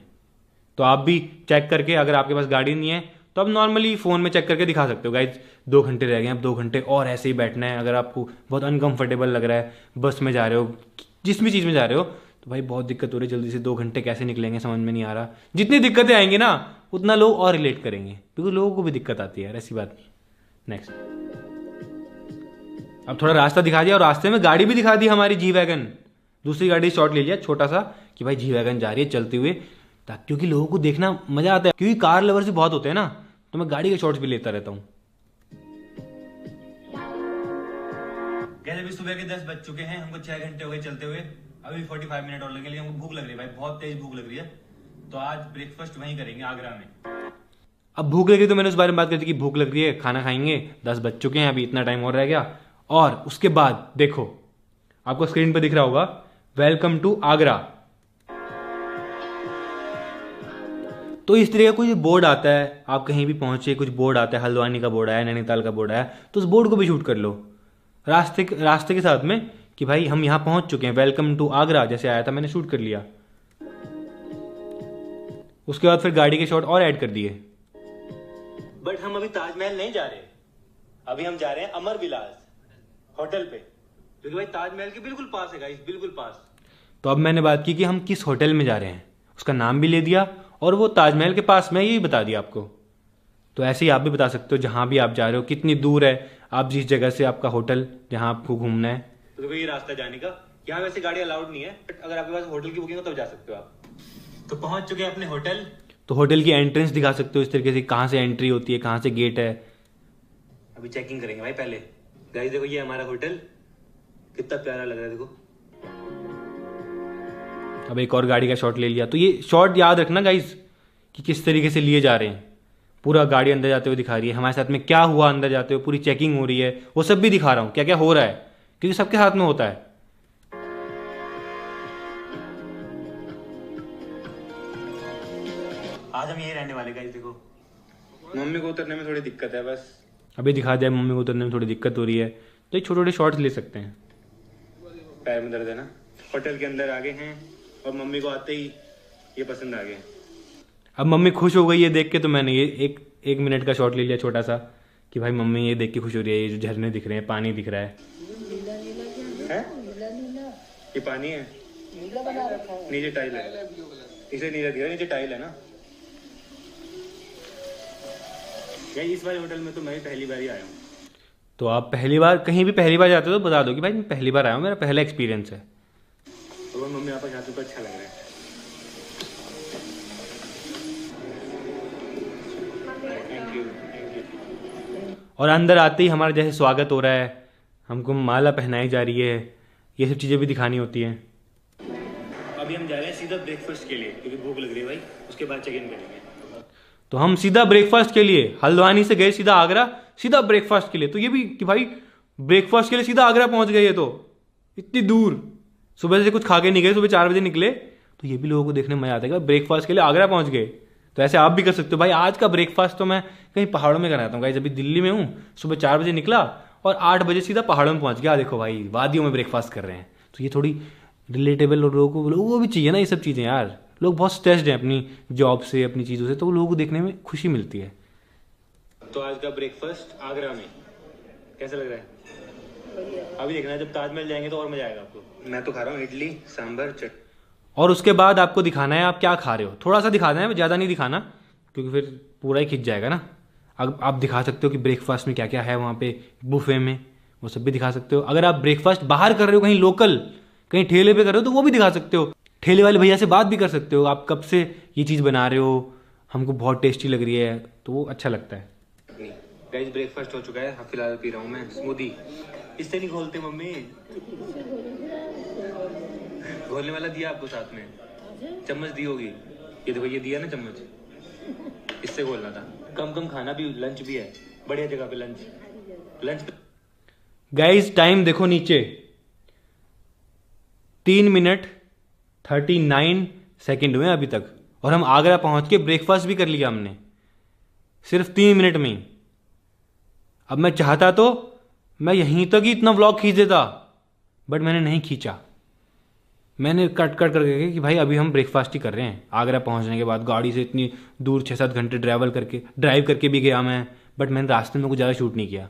तो आप भी चेक करके, अगर आपके पास गाड़ी नहीं है तो आप नॉर्मली फ़ोन में चेक करके दिखा सकते हो गाइज 2 घंटे रह गए, अब 2 घंटे और ऐसे ही बैठना है। अगर आपको बहुत अनकंफर्टेबल लग रहा है, बस में जा रहे हो, जिस भी चीज़ में जा रहे हो, तो भाई बहुत दिक्कत हो रही है, जल्दी से 2 घंटे कैसे निकलेंगे समझ में नहीं आ रहा। जितनी दिक्कतें आएंगी ना उतना लोग और रिलेट करेंगे, क्योंकि लोगों को भी दिक्कत आती है यार, ऐसी बात नहीं। नेक्स्ट, अब थोड़ा रास्ता दिखा दिया और रास्ते में गाड़ी भी दिखा दी हमारी जी वैगन। दूसरी गाड़ी शॉट ले लिया छोटा सा कि भाई जी वैगन जा रही है चलते हुए, क्योंकि लोगों को देखना मजा आता है, क्योंकि कार लवर्स भी बहुत होते हैं ना, तो मैं गाड़ी के शॉट्स भी लेता रहता हूँ। अभी सुबह के 10 बज चुके हैं, हमको 6 घंटे हो गए चलते हुए, अभी 45 मिनट और लगेंगे, लेकिन हमको भूख लग रही है भाई, बहुत तेज भूख लग रही है। तो आज ब्रेकफास्ट वहीं करेंगे आगरा में। अब भूख लगी तो मैंने उस बारे में बात करी थी कि भूख लग रही है, खाना खाएंगे, 10 बज चुके हैं, अभी इतना टाइम और रह गया। और उसके बाद देखो आपको स्क्रीन पर दिख रहा होगा वेलकम टू आगरा। तो इस तरह का कोई बोर्ड आता है, आप कहीं भी पहुंचे कुछ बोर्ड आता है, हल्द्वानी का बोर्ड आया, नैनीताल का बोर्ड आया, तो उस बोर्ड को भी शूट कर लो रास्ते के साथ में कि भाई हम यहाँ पहुंच चुके हैं, वेलकम टू आगरा जैसे आया था मैंने शूट कर लिया। उसके बाद फिर गाड़ी के शॉट और ऐड कर दिए। बट हम अभी ताजमहल नहीं जा रहे, अभी हम जा रहे हैं अमर विलास होटल पे, क्योंकि भाई ताजमहल के बिल्कुल पास है गाइस, बिल्कुल पास। तो अब मैंने बात की कि हम किस होटल में जा रहे हैं, उसका नाम भी ले दिया और वो ताजमहल के पास में ही बता दिया आपको। तो ऐसे ही आप भी बता सकते हो जहां भी आप जा रहे हो, कितनी दूर है आप जिस जगह से आपका होटल जहां आपको घूमना है। तो देखो ये रास्ता जाने का, यहाँ वैसे गाड़ी अलाउड नहीं है, बट अगर आपके पास होटल की बुकिंग हो तब जा सकते हो आप। तो पहुंच चुके हैं अपने होटल। तो होटल की एंट्रेंस दिखा सकते हो इस तरीके से, कहाँ से एंट्री होती है, कहाँ से गेट है। अभी चेकिंग करेंगे भाई पहले। गाइस देखो ये हमारा होटल, कितना प्यारा लग रहा है देखो। अब एक और गाड़ी का शॉट ले लिया। तो ये शॉट याद रखना गाइस कि किस तरीके से लिए जा रहे हैं। पूरा गाड़ी अंदर जाते हुए दिखा रही है, हमारे साथ में क्या हुआ अंदर जाते हुए, पूरी चेकिंग हो रही है, वो सब भी दिखा रहा हूँ क्या क्या हो रहा है, क्योंकि सबके साथ में होता है। आज हम यही रहने वाले गाइस। देखो मम्मी को उतरने में थोड़ी दिक्कत है बस, अभी दिखा दिया मम्मी को उतरने में थोड़ी दिक्कत हो रही है, तो ये छोटे छोटे शॉट्स ले सकते हैं। पैर में दर्द है ना। होटल के अंदर आ गए हैं और मम्मी को आते ही ये पसंद आ गए। अब मम्मी खुश हो गई है देख के, तो मैंने ये एक मिनट का शॉट ले लिया छोटा सा कि भाई मम्मी ये देख के खुश हो रही है, ये जो झरने दिख रहे हैं, पानी दिख रहा है। ये पानी है, नीचे टाइल है, इसे नीला दिख रहा है, नीचे टाइल है ना। यार इस बार होटल में तो मैं पहली बार ही आया हूँ। तो आप पहली बार कहीं भी पहली बार जाते हो तो बता दो कि भाई मैं पहली बार आया हूँ, मेरा पहला एक्सपीरियंस है। तो मम्मी आपका यहाँ तो अच्छा लग रहा है। Thank you. और अंदर आते ही हमारा जैसे स्वागत हो रहा है, हमको माला पहनाई जा रही है, ये सब चीज़ें भी दिखानी होती हैं। अभी हम जा रहे हैं सीधा ब्रेकफास्ट के लिए, क्योंकि भूख लग रही है भाई, उसके बाद चेक इन करेंगे। तो हम सीधा ब्रेकफास्ट के लिए हल्द्वानी से गए सीधा आगरा, सीधा ब्रेकफास्ट के लिए। तो ये भी कि भाई ब्रेकफास्ट के लिए सीधा आगरा पहुंच गए, ये तो इतनी दूर, सुबह से कुछ खा के नहीं गए, सुबह 4 बजे निकले। तो ये भी लोगों को देखने में मजा आता है कि ब्रेकफास्ट के लिए आगरा पहुंच गए। तो ऐसे आप भी कर सकते हो भाई। आज का ब्रेकफास्ट तो मैं कहीं पहाड़ों में कराता हूँ गाइस। अभी दिल्ली में हूँ, सुबह 4 बजे निकला और 8 बजे सीधा पहाड़ों में पहुंच गया। देखो भाई वादियों में ब्रेकफास्ट कर रहे हैं, तो ये थोड़ी रिलेटेबल, और लोगों को भी चाहिए ना ये सब चीज़ें यार। लोग बहुत स्ट्रेस्ड हैं अपनी जॉब से, अपनी चीज़ों से, तो लोगों को देखने में खुशी मिलती है। तो आज का ब्रेकफास्ट आगरा में कैसा लग रहा है? अभी देखना है, जब ताजमहल जाएंगे तो और मजा आएगा आपको। मैं तो खा रहा हूँ इडली सांभर चट। और उसके बाद आपको दिखाना है आप क्या खा रहे हो, थोड़ा सा दिखाना है, ज़्यादा नहीं दिखाना, क्योंकि फिर पूरा ही खिंच जाएगा ना। अब आप दिखा सकते हो कि ब्रेकफास्ट में क्या क्या है वहाँ पे बुफे में, वो सब भी दिखा सकते हो। अगर आप ब्रेकफास्ट बाहर कर रहे हो, कहीं लोकल, कहीं ठेले पे कर रहे हो, तो वो भी दिखा सकते हो। ठेले वाले भैया से बात भी कर सकते हो, आप कब से ये चीज़ बना रहे हो, हमको बहुत टेस्टी लग रही है, तो वो अच्छा लगता है। गाइस ब्रेकफास्ट हो चुका है, फिलहाल पी रहा हूँ मैं स्मूदी। इससे नहीं घोलते मम्मी, घोलने वाला दिया आपको साथ में, चम्मच दी होगी, ये देखो ये दिया ना चम्मच, इससे घोलना था। कम कम खाना भी, लंच भी है, बढ़िया जगह पे लंच। गाइस टाइम देखो नीचे, 3 मिनट 39 सेकेंड हुए अभी तक, और हम आगरा पहुंच के ब्रेकफास्ट भी कर लिया हमने सिर्फ 3 मिनट में ही। अब मैं चाहता तो मैं यहीं तक ही इतना व्लॉग खींच देता, बट मैंने नहीं खींचा। मैंने कट करके कि भाई अभी हम ब्रेकफास्ट ही कर रहे हैं। आगरा पहुंचने के बाद गाड़ी से इतनी दूर 6-7 घंटे ड्राइव करके भी गया मैं, बट मैंने रास्ते में कुछ ज़्यादा शूट नहीं किया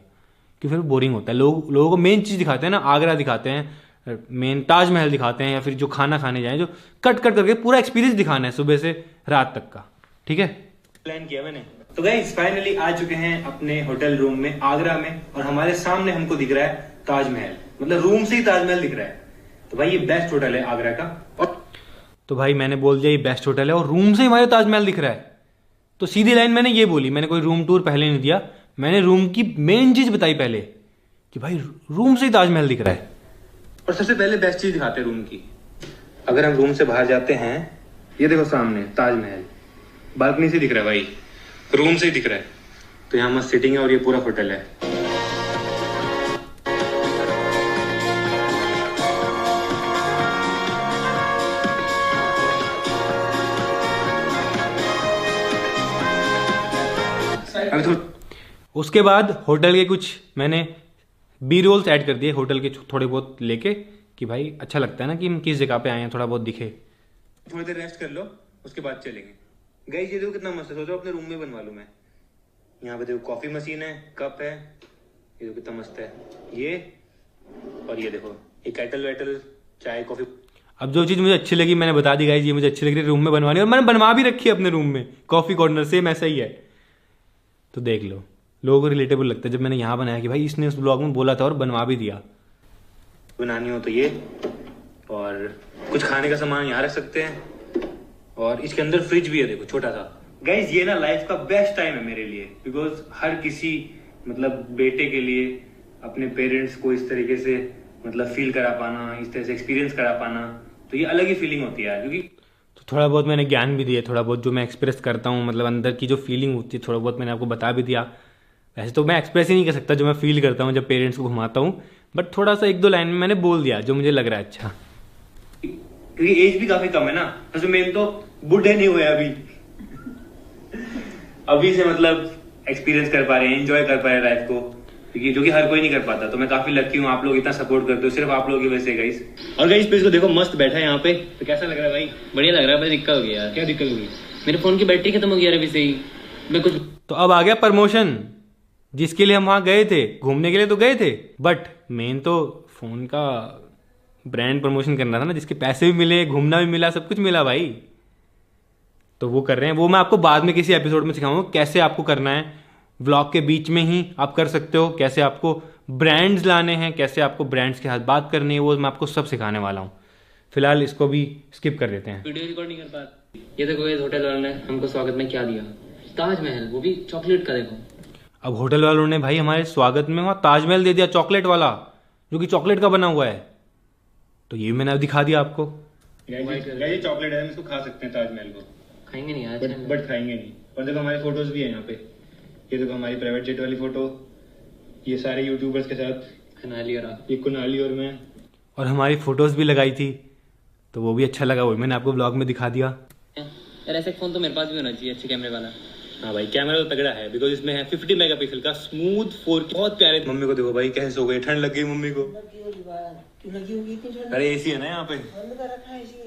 कि फिर बोरिंग होता है। लोगों को मेन चीज़ दिखाते हैं ना, आगरा दिखाते हैं, मेन ताजमहल दिखाते हैं, या फिर जो खाना खाने जाएं, जो कट करके पूरा एक्सपीरियंस दिखाना है सुबह से रात तक का। ठीक है, प्लान किया मैंने। तो गाइस फाइनली आ चुके हैं अपने होटल रूम में आगरा में, और हमारे सामने हमको दिख रहा है ताजमहल, मतलब रूम से ही ताजमहल दिख रहा है। तो भाई ये बेस्ट होटल है आगरा का। और तो भाई मैंने बोल दिया ये बेस्ट होटल है और रूम से हमारे ताजमहल दिख रहा है, तो सीधी लाइन मैंने ये बोली। मैंने कोई रूम टूर पहले नहीं दिया, मैंने रूम की मेन चीज बताई पहले कि भाई रूम से ही ताजमहल दिख रहा है। और सबसे पहले बेस्ट चीज दिखाते हैं रूम की। अगर हम रूम से बाहर जाते हैं, ये देखो सामने ताजमहल बालकनी से दिख रहा है भाई, रूम से ही दिख रहा है। तो यहाँ मस्त सिटिंग है और ये पूरा होटल है। उसके बाद होटल के कुछ मैंने बी रोल्स ऐड कर दिए होटल के थोड़े बहुत लेके, कि भाई अच्छा लगता है ना कि हम किस जगह पे आए हैं, थोड़ा बहुत दिखे। थोड़ी देर रेस्ट कर लो, उसके बाद चलेंगे। गाइस ये देखो कितना मस्त है, सोचो अपने रूम में बनवा लूं मैं। यहाँ पे देखो कॉफी मशीन है, कप है, ये देखो कितना मस्त है ये। और ये देखो ये केटल वेटल, चाय कॉफी। अब जो चीज़ मुझे अच्छी लगी मैंने बता दी गाइस, ये मुझे अच्छी लग रही है रूम में बनवानी, और मैंने बनवा भी रखी है अपने रूम में। कॉफी कॉर्नर सेम ऐसा ही है, तो देख लो। लोगों को रिलेटेबल लगता है जब मैंने यहाँ बनाया कि भाई इसने उस ब्लॉग में बोला था और बनवा भी दिया। बनानी हो तो ये, और कुछ खाने का सामान यहाँ रख सकते हैं, और इसके अंदर फ्रिज भी है देखो छोटा सा। गाइज ये ना लाइफ का बेस्ट टाइम है मेरे लिए, बिकॉज हर किसी मतलब बेटे के लिए अपने पेरेंट्स को इस तरीके से मतलब फील करा पाना, इस तरह से एक्सपीरियंस करा पाना, तो ये अलग ही फीलिंग होती है यार। क्योंकि तो थोड़ा बहुत मैंने ज्ञान भी दिया, थोड़ा बहुत जो मैं एक्सप्रेस करता हूँ, मतलब अंदर की जो फीलिंग होती है थोड़ा बहुत मैंने आपको बता भी दिया। वैसे तो मैं एक्सप्रेस ही नहीं कर सकता जो मैं फील करता हूँ जब पेरेंट्स को घुमाता हूँ, बट थोड़ा सा 1-2 लाइन में मैंने बोल दिया जो मुझे लग रहा है अच्छा। क्योंकि एज भी काफी कम है ना, सबसे मेन तो बूढ़े नहीं हुए अभी से मतलब एक्सपीरियंस कर पा रहे हैं, एंजॉय कर पा रहे हैं लाइफ को, क्योंकि जो कि हर कोई नहीं कर पाता। तो मैं काफी लकी हूँ, आप लोग इतना सपोर्ट करते हो, सिर्फ आप लोगों की वजह से गाइस। और गाइस प्लीज को देखो मस्त बैठा है यहाँ पे, तो कैसा लग रहा है भाई? बढ़िया लग रहा है, बस दिक्कत हो गई यार। क्या दिक्कत होगी? मेरे फोन की बैटरी खत्म हो गई यार अभी से ही। मैं कुछ तो अब आ गया प्रमोशन, जिसके लिए हम वहाँ गए थे, घूमने के लिए तो गए थे, बट मेन तो फोन का ब्रांड प्रमोशन करना था ना, जिसके पैसे भी मिले, घूमना भी मिला, सब कुछ मिला भाई। तो वो कर रहे हैं, वो मैं आपको बाद में किसी एपिसोड में सिखाऊंगा कैसे आपको करना है। व्लॉग के बीच में ही आप कर सकते हो, कैसे आपको ब्रांड्स लाने हैं, कैसे आपको ब्रांड्स के साथ बात करनी है, वो मैं आपको सब सिखाने वाला हूँ। फिलहाल इसको भी स्किप कर देते हैं। वीडियो रिकॉर्ड नहीं कर पाते। ये देखो इस होटल वाले ने हमको स्वागत में क्या दिया, ताजमहल, वो भी चॉकलेट का। देखो अब होटल वालों ने भाई हमारे स्वागत में वहाँ ताजमहल दे दिया चॉकलेट वाला, जो कि चॉकलेट का बना हुआ है। तो ये मैंने अब दिखा दिया आपको। ये चॉकलेट है, हम इसको खा सकते हैं ताजमहल को। खाएंगे नहीं यार, बट खाएंगे नहीं। और देखो हमारी फोटोज भी है यहाँ पे, ये देखो हमारी प्राइवेट जेट वाली फोटो, ये सारे यूट्यूबर्स के साथ, कुनाली और आप। ये कुनाली और मैं। और हमारी फोटोज भी लगाई थी, तो वो भी अच्छा लगा, वो मैंने आपको ब्लॉग में दिखा दिया। यार ऐसे फोन तो मेरे पास भी होना चाहिए, अच्छे कैमरे वाला। हाँ भाई कैमरा तो तगड़ा है, बिकॉज इसमें है 50 मेगापिक्सल का स्मूथ 4K, बहुत प्यारे। मम्मी को देखो भाई कैसे सो गई, ठंड लग गई मम्मी को। अरे एसी है ना यहाँ पे।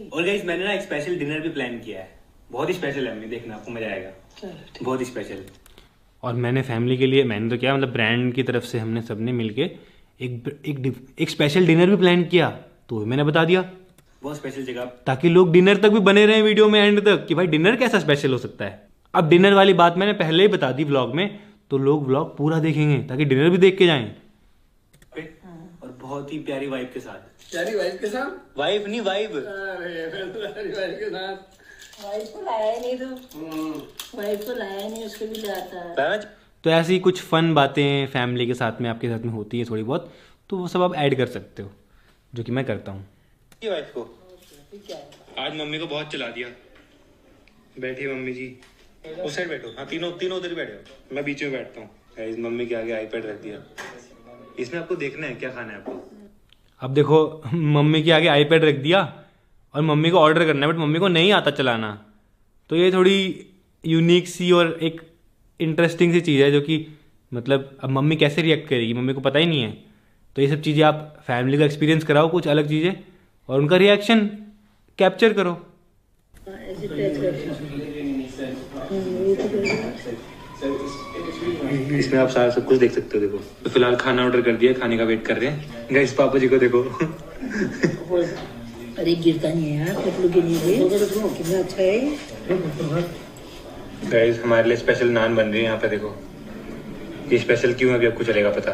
और गाइस मैंने ना एक स्पेशल डिनर भी प्लान किया है, बहुत ही स्पेशल है मम्मी, देखना आपको मजा आएगा, बहुत ही स्पेशल। और मैंने फैमिली के लिए, मैंने तो क्या मतलब ब्रांड की तरफ से हमने सबने मिलके एक स्पेशल डिनर भी प्लान किया, तो मैंने बता दिया। बहुत स्पेशल जगह, ताकि लोग डिनर तक भी बने रहे वीडियो में एंड तक, कि भाई डिनर कैसा स्पेशल हो सकता है। अब डिनर वाली बात मैंने पहले ही बता दी व्लॉग में, तो लोग व्लॉग पूरा देखेंगे ताकि डिनर भी देख के जाएं। और बहुत ही प्यारी वाइफ के साथ। प्यारी वाइफ के साथ? वाइफ नहीं वाइफ। प्यारी वाइफ के साथ। वाइफ को लाया ही नहीं, तो वाइफ को लाया ही नहीं, उसके भी ले आता है। तो ऐसी कुछ फन बातें फैमिली के साथ में आपके साथ में होती है थोड़ी बहुत, तो वो सब आप ऐड कर सकते हो, जो कि मैं करता हूँ। वाइफ को आज मम्मी को बहुत चला दिया। बैठिए मम्मी जी, उस साइड बैठो। हाँ तीनों उधर बैठो, मैं बीच में बैठता हूँ। मम्मी के आगे आईपैड रख दिया, इसमें आपको देखना है क्या खाना है आपको। अब देखो मम्मी के आगे आईपैड रख दिया और मम्मी को ऑर्डर करना है, बट मम्मी को नहीं आता चलाना। तो ये थोड़ी यूनिक सी और एक इंटरेस्टिंग सी चीज़ है जो कि मतलब अब मम्मी कैसे रिएक्ट करेगी, मम्मी को पता ही नहीं है। तो ये सब चीज़ें आप फैमिली का एक्सपीरियंस कराओ, कुछ अलग चीज़ें, और उनका रिएक्शन कैप्चर करो। ऐसे टच कर। ये तो इसमें आप सारा सब कुछ देख सकते हो। देखो तो फिलहाल खाना ऑर्डर कर दिया, खाने का वेट कर रहे हैं। गाइस पापा जी को देखो। अरे गिरता नहीं है यार, पतलू के लिए कितना अच्छा है। गाइस हमारे लिए स्पेशल नान बन रही है यहाँ पे। देखो ये स्पेशल क्यों है अभी आपको चलेगा पता।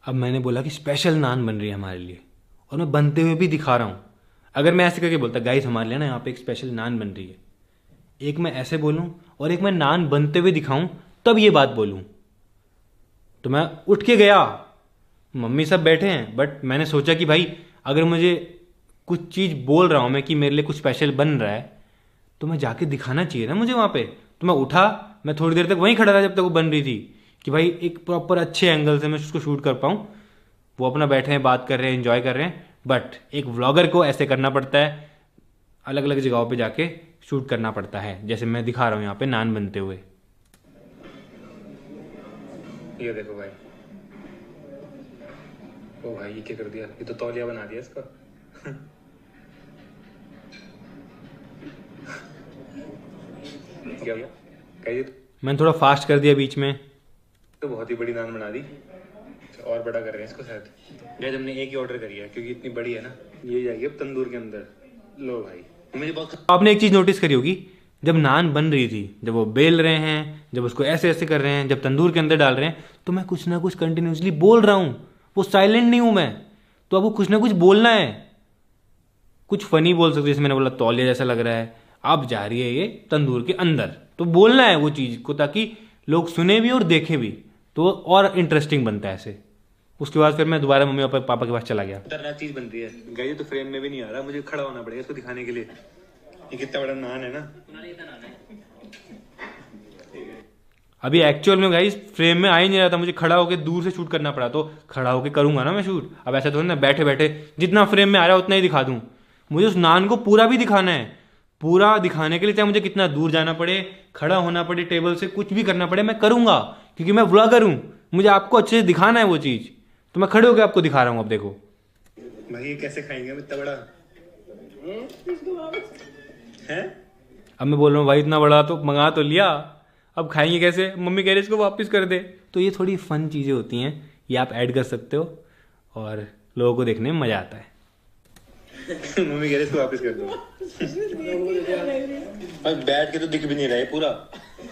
अब मैंने बोला कि स्पेशल नान बन रही है हमारे लिए, और मैं बनते हुए भी दिखा रहा हूँ। अगर मैं ऐसे करके बोलता गाइस हमारे लिए ना यहाँ पे एक स्पेशल नान बन रही है, एक मैं ऐसे बोलूँ और एक मैं नान बनते हुए दिखाऊं, तब ये बात बोलूं। तो मैं उठ के गया, मम्मी सब बैठे हैं, बट मैंने सोचा कि भाई अगर मुझे कुछ चीज़ बोल रहा हूं मैं कि मेरे लिए कुछ स्पेशल बन रहा है, तो मैं जाके दिखाना चाहिए ना मुझे वहाँ पे। तो मैं उठा, मैं थोड़ी देर तक वहीं खड़ा रहा जब तक वो बन रही थी, कि भाई एक प्रॉपर अच्छे एंगल से मैं उसको शूट कर पाऊँ। वो अपना बैठे हैं, बात कर रहे हैं, एंजॉय कर रहे हैं, बट एक व्लॉगर को ऐसे करना पड़ता है, अलग अलग जगहों पे जाके शूट करना पड़ता है, जैसे मैं दिखा रहा हूँ यहाँ पे नान बनते हुए। ये देखो भाई, ओ भाई ये क्या कर दिया, ये तो तौलिया बना दिया इसका। क्या हुआ? कहिए तो। मैंने थोड़ा फास्ट कर दिया बीच में। तो बहुत ही बड़ी नान बना दी, और बड़ा कर रहे हैं इसको शायद। गाइस हमने एक ही ऑर्डर करी है क्योंकि इतनी बड़ी है ना, ये जाएगी अब तंदूर के अंदर। लो भाई मुझे बहुत। आपने एक चीज़ नोटिस करी होगी, जब नान बन रही थी, जब वो बेल रहे हैं, जब उसको ऐसे ऐसे कर रहे हैं, जब तंदूर के अंदर डाल रहे हैं, तो मैं कुछ ना कुछ कंटिन्यूसली बोल रहा हूँ। वो साइलेंट नहीं हूँ मैं, तो आपको कुछ ना कुछ बोलना है। कुछ फनी बोल सकते, जैसे मैंने बोला तौलिया जैसा लग रहा है, अब जा रही है ये तंदूर के अंदर, तो बोलना है वो चीज़ को, ताकि लोग सुने भी और देखें भी, तो और इंटरेस्टिंग बनता है ऐसे। उसके बाद फिर मैं दोबारा मम्मी पापा के पास चला गया। खतरनाक चीज बन रही है गाइस, तो फ्रेम में भी नहीं आ रहा, मुझे खड़ा होना पड़ेगा इसको दिखाने के लिए। ये कितना बड़ा नान है ना। अभी एक्चुअल में गाइस फ्रेम में आ ही नहीं रहा था, मुझे खड़ा होकर दूर से शूट करना पड़ा, तो खड़ा होकर करूंगा ना मैं शूट। अब ऐसा तो ना बैठे बैठे जितना फ्रेम में आ रहा है उतना ही दिखा दूं। मुझे उस नान को पूरा भी दिखाना है, पूरा दिखाने के लिए चाहे मुझे कितना दूर जाना पड़े, खड़ा होना पड़े टेबल से, कुछ भी करना पड़े, मैं करूंगा, क्योंकि मैं व्लॉगर हूं। मुझे आपको अच्छे से दिखाना है वो चीज, तो मैं खड़े होकर आपको दिखा रहा हूं। अब देखो भाई ये कैसे खाएंगे हम इतना बड़ा है। अब मैं बोल रहा हूँ भाई इतना बड़ा तो मंगा तो लिया, अब खाएंगे कैसे, मम्मी कह रही इसको वापस कर दे। तो ये थोड़ी फन चीज़ें होती हैं, ये आप ऐड कर सकते हो और लोगों को देखने में मज़ा आता है। मम्मी कह रही इसको वापस कर दो। और बैठ के तो दिख भी नहीं रहा है पूरा,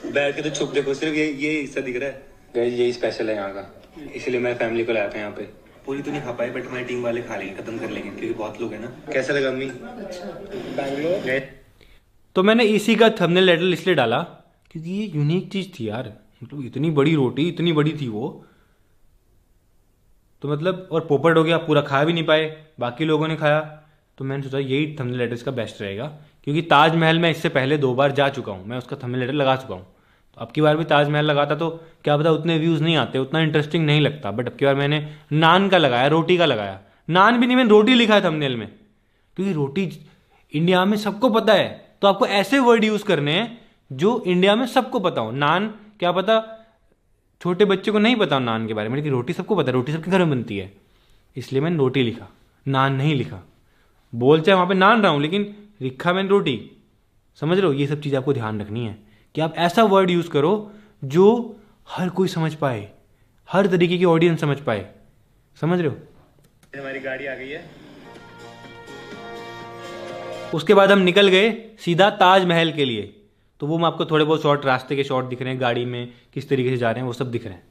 बैठ के तो छुप देखो, सिर्फ ये हिस्सा दिख रहा है। गाइस यही स्पेशल है यहाँ का, इसलिए मैं फैमिली को लाया था यहाँ पे। पूरी तो नहीं खा पाए, बट हमारी टीम वाले खा लेंगे, खत्म कर लेंगे, क्योंकि बहुत लोग हैं ना। कैसा लगा अम्मी? बैंगलोर। तो मैंने इसी का थंबनेल टाइटल इसलिए डाला क्योंकि ये यूनिक चीज़ थी यार, मतलब इतनी बड़ी रोटी, इतनी बड़ी थी वो, तो मतलब, और पोपट हो गया, पूरा खा भी नहीं पाए, बाकी लोगों ने खाया। तो मैंने सोचा यही थंबनेल टाइटल इसका बेस्ट रहेगा, क्योंकि ताजमहल में इससे पहले 2 बार जा चुका हूँ, मैं उसका थंबनेल टाइटल लगा चुका हूँ। तो अब की बार भी ताजमहल लगाता तो क्या पता उतने व्यूज़ नहीं आते, उतना इंटरेस्टिंग नहीं लगता, बट अब की बार मैंने नान का लगाया, रोटी का लगाया। नान भी नहीं, मैंने रोटी लिखा है थंबनेल में, क्योंकि रोटी इंडिया में सबको पता है, तो आपको ऐसे वर्ड यूज़ करने हैं जो इंडिया में सबको पता हो। नान क्या पता छोटे बच्चे को नहीं पता हो नान के बारे में, लेकिन रोटी सबको पता है, रोटी सबके घर में बनती है, इसलिए मैंने रोटी लिखा, नान नहीं लिखा। बोल चाहे वहाँ पे नान रहा हूँ, लेकिन लिखा मैंने रोटी। समझ रहे हो? ये सब चीज़ आपको ध्यान रखनी है कि आप ऐसा वर्ड यूज़ करो जो हर कोई समझ पाए, हर तरीके की ऑडियंस समझ पाए। समझ रहे हो? हमारी गाड़ी आ गई है। उसके बाद हम निकल गए सीधा ताजमहल के लिए। तो वो मैं आपको थोड़े बहुत शॉर्ट, रास्ते के शॉर्ट दिख रहे हैं, गाड़ी में किस तरीके से जा रहे हैं वो सब दिख रहे हैं।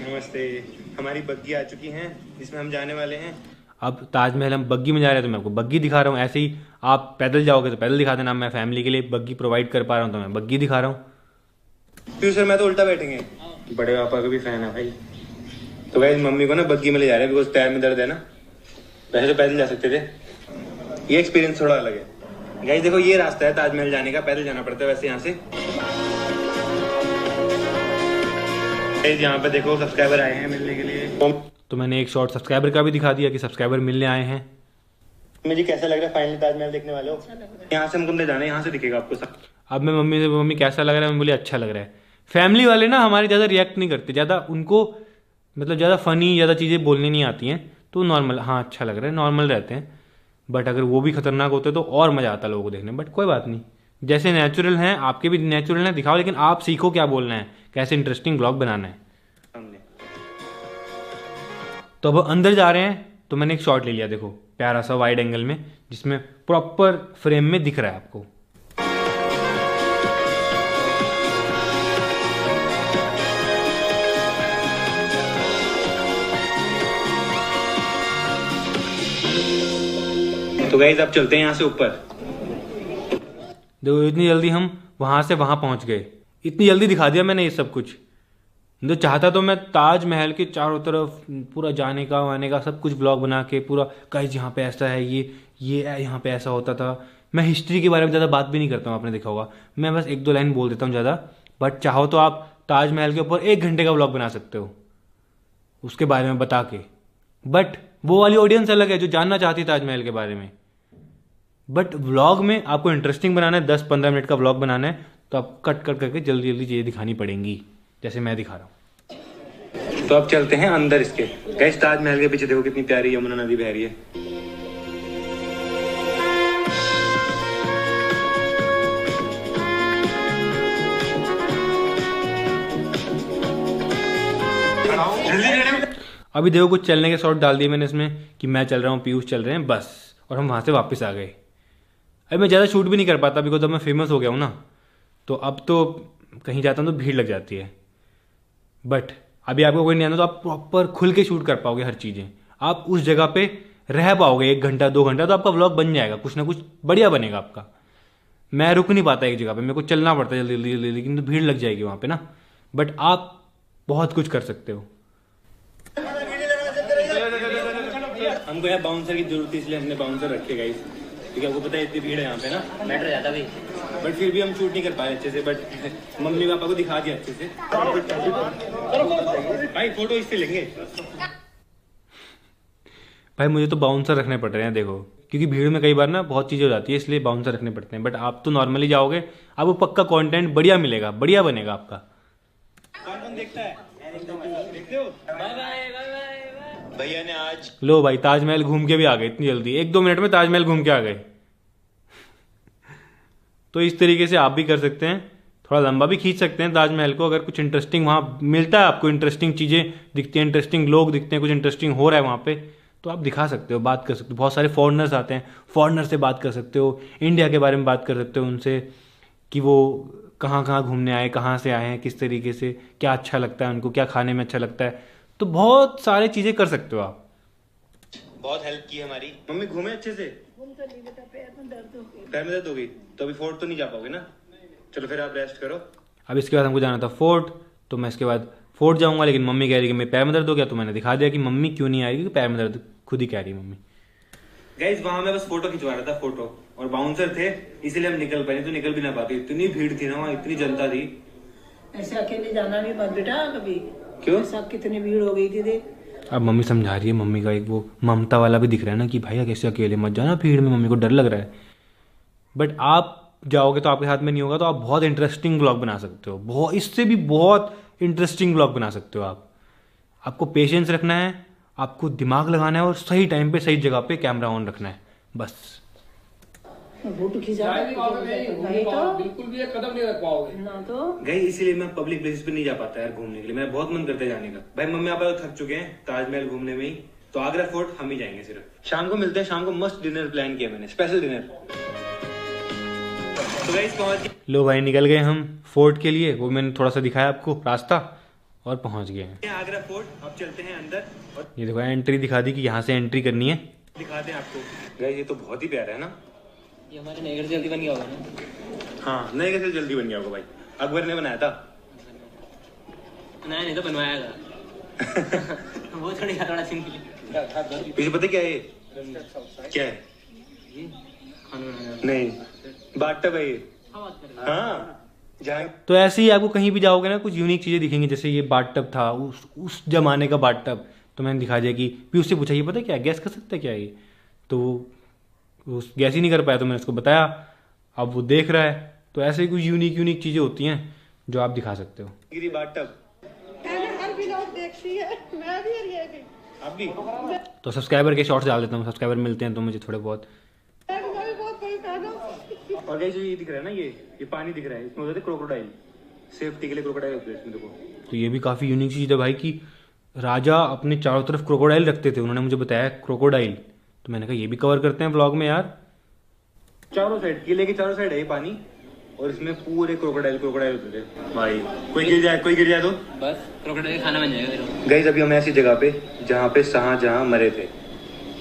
नमस्ते, हमारी बग्गी आ चुकी हैं जिसमें हम जाने वाले हैं। अब ताजमहल हम बग्गी में जा रहे हैं, तो मैं आपको बग्गी दिखा रहा हूँ। ऐसे ही आप पैदल जाओगे तो पैदल दिखा देना, मैं फैमिली के लिए बग्गी प्रोवाइड कर पा रहा हूँ तो मैं बग्गी दिखा रहा हूँ। फ्यूचर में तो उल्टा बैठेंगे। बड़े पापा का भी फैन है भाई। तो भाई मम्मी को ना बग्गी में ले जा रहे हैं, बिकॉज पैर में दर्द है ना। वैसे तो पैदल जा सकते थे, ये एक्सपीरियंस थोड़ा अलग है। गाइस देखो ये रास्ता है ताजमहल जाने का, पैदल जाना पड़ता है वैसे यहाँ से। यहाँ पे देखो सब्सक्राइबर आए हैं मिलने के लिए। तो मैंने एक शॉर्ट सब्सक्राइबर का भी दिखा दिया कि सब्सक्राइबर मिलने आए हैं। मुझे कैसा लग रहा है फाइनली ताजमहल देखने वालों? यहाँ से हमको अंदर जाना है, यहाँ से दिखेगा आपको सब। अब मैं मम्मी से, मम्मी कैसा लग रहा है, मैं बोली अच्छा लग रहा है। फैमिली वाले ना हमारे ज़्यादा रिएक्ट नहीं करते, ज़्यादा उनको मतलब ज़्यादा फ़नी ज़्यादा चीज़ें बोलनी नहीं आती हैं, तो नॉर्मल, हाँ अच्छा लग रहा है, नॉर्मल रहते हैं। बट अगर वो भी खतरनाक होते तो और मज़ा आता लोगों को देखने। बट कोई बात नहीं, जैसे नेचुरल हैं आपके भी नेचुरल हैं, दिखाओ, लेकिन आप सीखो क्या बोलना है, कैसे इंटरेस्टिंग ब्लॉग बनाना है। सामने तो अब अंदर जा रहे हैं, तो मैंने एक शॉट ले लिया, देखो प्यारा सा वाइड एंगल में, जिसमें प्रॉपर फ्रेम में दिख रहा है आपको। तो गाइस अब चलते हैं यहाँ से ऊपर। देखो इतनी जल्दी हम वहां से वहां पहुंच गए, इतनी जल्दी दिखा दिया मैंने ये सब कुछ। तो चाहता तो मैं ताजमहल के चारों तरफ पूरा जाने का आने का सब कुछ ब्लॉग बना के पूरा, गाइस यहाँ पे ऐसा है, ये यहाँ पे ऐसा होता था। मैं हिस्ट्री के बारे में ज़्यादा बात भी नहीं करता हूँ, आपने देखा होगा, मैं बस 1-2 लाइन बोल देता हूँ ज़्यादा। बट चाहो तो आप ताजमहल के ऊपर 1 घंटे का ब्लॉग बना सकते हो उसके बारे में बता के। बट वो वाली ऑडियंस अलग है जो जानना चाहती है ताजमहल के बारे में। बट व्लॉग में आपको इंटरेस्टिंग बनाना है, 10-15 मिनट का व्लॉग बनाना है, तो आप कट करके जल्दी जल्दी चीज़ें दिखानी पड़ेंगी, जैसे मैं दिखा रहा हूँ। तो अब चलते हैं अंदर इसके। गाइस ताजमहल के पीछे देखो कितनी प्यारी यमुना नदी बह रही है। अभी देखो कुछ चलने के शॉट डाल दिए मैंने इसमें कि मैं चल रहा हूँ, पीयूष चल रहे हैं, बस, और हम वहाँ से वापस आ गए। अभी मैं ज़्यादा शूट भी नहीं कर पाता, बिकॉज अब मैं फेमस हो गया हूँ ना, तो अब तो कहीं जाता हूँ तो भीड़ लग जाती है। बट अभी आपको कोई नहीं आना तो आप प्रॉपर खुल के शूट कर पाओगे हर चीज़ें, आप उस जगह पे रह पाओगे 1 घंटा 2 घंटा, तो आपका व्लॉग बन जाएगा, कुछ ना कुछ बढ़िया बनेगा आपका। मैं रुक नहीं पाता एक जगह पे, मेरे को चलना पड़ता है जल्दी जल्दी जल्दी, लेकिन तो भीड़ लग जाएगी वहाँ पे ना। बट आप बहुत कुछ कर सकते हो। हमको यहाँ बाउंसर की जरूरत थी, इसलिए हमने बाउंसर रखे गाइस, क्योंकि आपको पता है इतनी भीड़ है यहाँ पे ना, मैटर ज्यादा भी। बट फिर भी हम शूट नहीं कर पाए अच्छे से। बट मम्मी पापा को दिखा दिया अच्छे से। भाई फोटो इससे लेंगे। भाई मुझे तो बाउंसर रखने पड़ रहे हैं देखो, क्योंकि भीड़ में कई बार ना बहुत चीज़ें हो जाती है, इसलिए बाउंसर रखने पड़ते हैं। बट आप तो नॉर्मली जाओगे, आपको पक्का कंटेंट बढ़िया मिलेगा, बढ़िया बनेगा आपका। कौन कौन देखता है? देखते हो? भैया ने आज लो भाई ताजमहल घूम के भी आ गए इतनी जल्दी, 1-2 मिनट में ताजमहल घूम के आ गए। तो इस तरीके से आप भी कर सकते हैं, थोड़ा लंबा भी खींच सकते हैं ताजमहल को। अगर कुछ इंटरेस्टिंग वहाँ मिलता है आपको, इंटरेस्टिंग चीज़ें दिखती हैं, इंटरेस्टिंग लोग दिखते हैं, कुछ इंटरेस्टिंग हो रहा है वहाँ पे, तो आप दिखा सकते हो, बात कर सकते हो। बहुत सारे फॉरेनर्स आते हैं, फॉरेनर से बात कर सकते हो, इंडिया के बारे में बात कर सकते हो उनसे, कि वो कहाँ कहाँ घूमने आए, कहाँ से आए हैं, किस तरीके से, क्या अच्छा लगता है उनको, क्या खाने में अच्छा लगता है, तो बहुत सारी चीज़ें कर सकते हो आप। बहुत हेल्प की हमारी। मम्मी घूमे अच्छे से? पैर में दर्द हो गई तो अभी फोर्ट तो नहीं जा पाओगे ना, चलो फिर आप रेस्ट करो। अब इसके बाद हमको जाना था फोर्ट, तो मैं इसके बाद फोर्ट जाऊंगा, लेकिन मम्मी कह रही कि मेरे पैर में दर्द हो गया, तो मैंने दिखा दिया कि मम्मी क्यों नहीं आ रही, क्योंकि पैर में दर्द खुद ही कह रही मम्मी। गाइस वहां मैं बस फोटो खिंचवा रहा था, फोटो, और बाउंसर थे इसीलिए हम निकल पाए, तो निकल भी ना पाते, इतनी भीड़ थी ना वहाँ, इतनी जनता थी। ऐसे अकेले जाना भी मत बेटा कभी। क्यों? ऐसा कितनी भीड़ हो गई थी देख। अब मम्मी समझा रही है, मम्मी का एक वो ममता वाला भी दिख रहा है ना कि भाई कैसे अकेले मत जाना भीड़ में, मम्मी को डर लग रहा है। बट आप जाओगे तो आपके हाथ में नहीं होगा, तो आप बहुत इंटरेस्टिंग ब्लॉग बना सकते हो, बहुत, इससे भी बहुत इंटरेस्टिंग ब्लॉग बना सकते हो आप। आपको पेशेंस रखना है, आपको दिमाग लगाना है, और सही टाइम पे सही जगह पे कैमरा ऑन रखना है, बस। फोटो खिंचा नहीं तो बिल्कुल भी एक कदम नहीं रख पाओगे ना तो। गाइस इसीलिए मैं पब्लिक प्लेसेस पे नहीं जा पाता यार घूमने के लिए, मेरा बहुत मन करता है जाने का। भाई मम्मी पापा तो थक चुके हैं ताजमहल घूमने में ही, तो आगरा फोर्ट हम ही जाएंगे सिर्फ। शाम को मिलते हैं, शाम को मस्त डिनर प्लान किया मैंने, स्पेशल डिनर। तो गाइस पहुंच लो भाई निकल गए हम फोर्ट के लिए, वो मैंने थोड़ा सा दिखाया आपको रास्ता, और पहुंच गए हैं गए आगरा फोर्ट। अब चलते हैं अंदर, और ये देखो एंट्री दिखा दी कि यहाँ से एंट्री करनी है। दिखाते हैं आपको। गाइस ये तो बहुत ही प्यारा है ना, ये हमारे नए घर से जल्दी बन गया होगा ना। हाँ नए घर से जल्दी बन गया होगा भाई, अकबर ने बनाया था। नया नहीं तो बनवाया था। वो थोड़ी थोड़ा सीन के लिए। पीछे पता क्या है ये? क्या है? खाना बनाया। नहीं बाथटब है ये। हाँ बात कर रहे हाँ जहाँ तो ऐसे ही आपको कहीं भी जाओगे ना कुछ यूनिक चीज़ें दिखेंगी, जैसे ये बाथटब था उस जमाने का बाथटब, तो मैंने दिखा दिया कि पीयूष से पूछा ये पता क्या गैस कर सकता है क्या ये, तो वो गैस ही नहीं कर पाया, तो मैंने उसको बताया, अब वो देख रहा है। तो ऐसे ही कुछ यूनिक चीज़ें होती हैं, जो आप दिखा सकते हो। गिरी बाथटब हर व्लॉग देखती है, मैं भी और ये भी। आप भी तो सब्सक्राइबर के शॉर्ट्स डाल देता हूँ, सब्सक्राइबर मिलते हैं तो मुझे थोड़े बहुत। मैं भी बहुत बड़ी फैन हूँ। और गाइस जो ये दिख रहा है ना, ये पानी दिख रहा है, इसमें होते थे क्रोकोडाइल, सेफ्टी के लिए क्रोकोडाइल होते हैं इसमें देखो। तो ये भी काफ़ी यूनिक चीज़ है भाई कि राजा अपने चारों तरफ क्रोकोडाइल रखते थे, उन्होंने मुझे बताया क्रोकोडाइल, तो मैंने कहा ये भी कवर करते हैं व्लॉग में यार। चारों साइड, किले के चारों साइड है ये पानी, और इसमें पूरे क्रोकोडाइल होते थे भाई। कोई गिर जाए तो बस क्रोकोडाइल खाना बन जाएगा तेरा। गाइस अभी हम ऐसी जगह पे जहाँ पे शाहजहां मरे थे,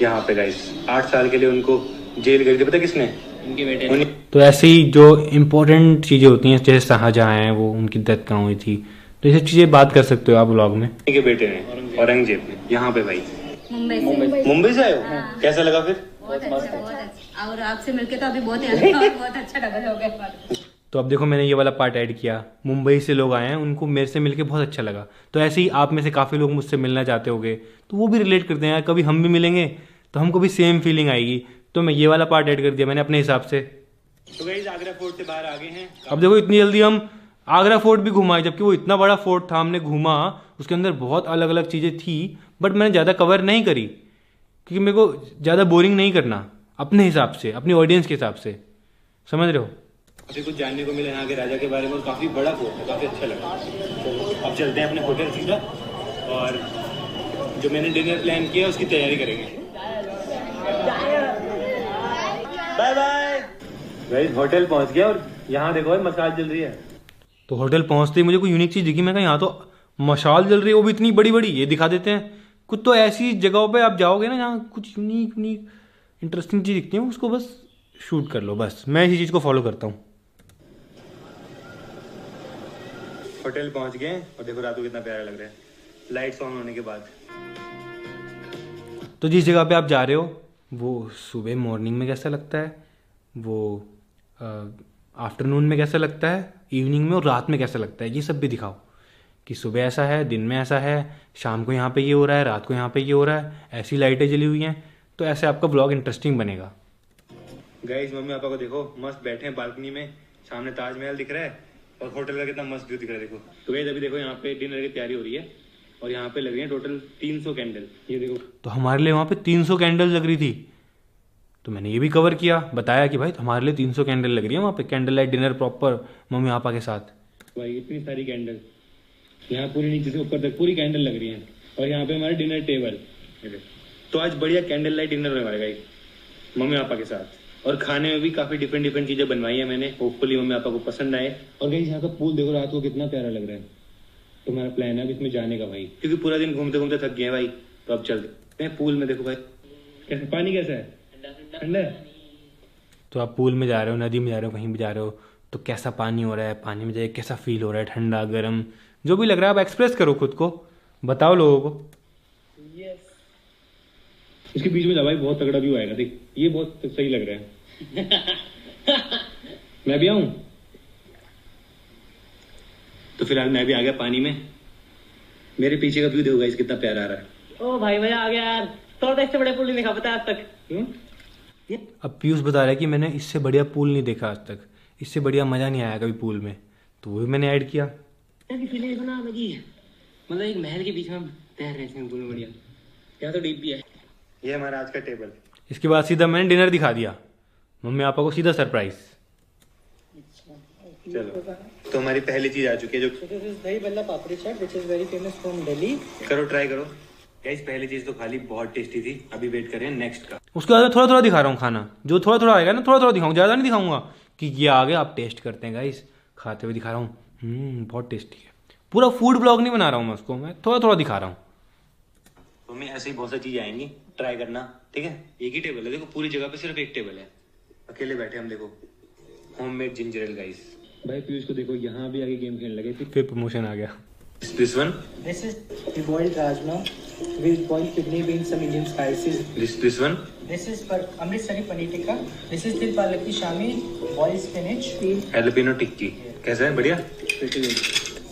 यहाँ पे गाइस 8 साल के लिए उनको जेल गई थी, पता किसने? उनके बेटे ने। तो ऐसे ही जो इम्पोर्टेंट चीज़ें होती हैं जैसे शाहजहां हैं, वो उनकी डेथ कहाँ हुई थी, तो ये सब चीज़ें बात कर सकते हो आप व्लॉग में। के बेटे ने, औरंगजेब ने, यहाँ पे भाई। मुंबई से आए हो? कैसा लगा फिर? बहुत अच्छा। और आपसे मिलके तो अभी बहुत अच्छा लगा हो गया। तो अब देखो मैंने ये वाला पार्ट ऐड किया, मुंबई से लोग आए हैं, उनको मेरे से मिलके बहुत अच्छा लगा। तो ऐसे ही आप में से काफ़ी लोग मुझसे मिलना चाहते होंगे, तो वो भी रिलेट करते हैं यार, कभी हम भी मिलेंगे तो हमको भी सेम फीलिंग आएगी। तो मैं ये वाला पार्ट ऐड कर दिया मैंने अपने हिसाब से। तो गाइस आगरा फोर्ट से बाहर आ गए हैं। अब देखो इतनी जल्दी हम आगरा फोर्ट भी घुमाए, जबकि वो इतना बड़ा फोर्ट था, हमने घूमा, उसके अंदर बहुत अलग अलग चीज़ें थी, बट मैंने ज़्यादा कवर नहीं करी क्योंकि मेरे को ज़्यादा बोरिंग नहीं करना, अपने हिसाब से, अपनी ऑडियंस के हिसाब से, समझ रहे हो। अभी कुछ जानने को मिला यहाँ के राजा के बारे में, और काफी बड़ा फोर्ट है, काफी अच्छा लगा। तो अब चलते हैं अपने होटल सीधा, और जो मैंने डिनर प्लान किया उसकी तैयारी करेंगे। बाय बाय गाइस, होटल पहुंच गया और यहाँ देखो मसाज जल रही है। तो होटल पहुंचते ही मुझे कोई यूनिक चीज़ दिखी, मैं कहा यहाँ तो मशाल जल रही है, वो भी इतनी बड़ी बड़ी, ये दिखा देते हैं। कुछ तो ऐसी जगहों पे आप जाओगे ना जहाँ कुछ यूनिक इंटरेस्टिंग चीज़ दिखती है, उसको बस शूट कर लो, बस मैं इसी चीज़ को फॉलो करता हूँ। होटल पहुंच गए और देखो रात को कितना प्यारा लग रहा है लाइट्स ऑन होने के बाद। तो जिस जगह पे आप जा रहे हो वो सुबह मॉर्निंग में कैसा लगता है, वो आफ्टरनून में कैसा लगता है, इवनिंग में और रात में कैसा लगता है, ये सब भी दिखाओ कि सुबह ऐसा है, दिन में ऐसा है, शाम को यहाँ पे ये हो रहा है, रात को यहाँ पे ये हो रहा है, ऐसी लाइटें जली हुई हैं। तो ऐसे आपका ब्लॉग इंटरेस्टिंग बनेगा। गाइस मम्मी पापा को देखो मस्त बैठे हैं बालकनी में, सामने ताजमहल दिख रहा है और होटल का कितना मस्त व्यू दिख रहा है देखो। तो गाइस अभी देखो यहाँ पे डिनर की तैयारी हो रही है और यहाँ पे लग रही है टोटल 300 कैंडल, ये देखो। तो हमारे लिए वहाँ पे 300 कैंडल लग रही थी, तो मैंने ये भी कवर किया, बताया कि भाई हमारे लिए 300 कैंडल लग रही है वहाँ पे, candle light dinner proper mummy papa के साथ। भाई इतनी सारी कैंडल, यहाँ पूरी नीचे से ऊपर तक पूरी कैंडल लग रही है, और यहाँ पे हमारे डिनर टेबल। तो आज बढ़िया कैंडल लाइट डिनर होने वाला है मम्मी पापा के साथ, और खाने में भी काफी डिफरेंट चीजें बनवाई है मैंने, होपफुली मम्मी पापा को पसंद आए। और गाइस यहाँ का पूल देखो रात को कितना प्यारा लग रहा है। तो हमारा प्लान है अब इसमें जाने का भाई, क्योंकि पूरा दिन घूमते घूमते थक गए भाई, तो अब चलते हैं पूल में। देखो भाई कैसे पानी कैसा है, ठंडा है। तो आप पूल में जा रहे हो, नदी में जा रहे हो, कहीं भी जा रहे हो, तो कैसा पानी हो रहा है, पानी में जाए कैसा फील हो रहा है, ठंडा गर्म जो भी लग रहा है, आप एक्सप्रेस करो खुद को, बताओ लोगों को। इसके बीच में भाई बहुत तगड़ा व्यू आएगा, देख ये बहुत सही लग रहा है। मैं भी आऊं? तो फिलहाल मैं भी आ गया पानी में, मेरे पीछे का व्यू देखो गाइस कितना प्यारा आ रहा है। ओ भाई मजा आ गया यार, थोड़ा इससे बड़े पुल नहीं देखा पता आज तक। अब पीयूष बता रहा है कि मैंने इससे बढ़िया पूल नहीं देखा आज तक, इससे बढ़िया मज़ा नहीं आया कभी पूल में, तो वो भी मैंने ऐड किया। फीलिंग बना लगी है, मतलब एक महल के बीच में हम तैर रहे हैं पूल में, बढ़िया। यहाँ तो डीप भी है। ये हमारा आज का टेबल। इसके बाद सीधा मैंने डिनर दिखा दिया मम्मी पापा को, सीधा सरप्राइज। चलो तो हमारी पहली चीज आ चुकी है, जो dahi bhalla papdi chaat which is very famous from Delhi. करो ट्राई करो गाइस। पहली चीज तो खाली बहुत टेस्टी थी, अभी वेट कर रहे हैं नेक्स्ट का। उसके बाद मैं थोड़ा थोड़ा दिखा रहा हूँ खाना, जो थोड़ा थोड़ा आएगा ना थोड़ा थोड़ा दिखाऊंगा, ज़्यादा नहीं दिखाऊंगा कि ये आ गया आप टेस्ट करते हैं गाइस, खाते हुए दिखा रहा हूँ। बहुत टेस्टी है, पूरा फूड ब्लॉग नहीं बना रहा हूँ मैं उसको, मैं थोड़ा थोड़ा दिखा रहा हूँ। तो मैं ऐसे ही बहुत सारी चीजें आएंगी, ट्राई करना ठीक है। एक ही टेबल है देखो, पूरी जगह पे सिर्फ एक टेबल है, अकेले बैठे हम। देखो होममेड जिंजर एल गाइस। भाई पीयूष को देखो यहाँ भी आगे गेम खेलने लगे थे, फिर प्रमोशन आ गया। This one, This is the boiled rajma with boiled kidney beans, some Indian spices. This one, This is Amritsari paneer tikka. This is dil palak ki shami, boiled spinach. एलपिनो टिक्की। कैसा है, बढ़िया।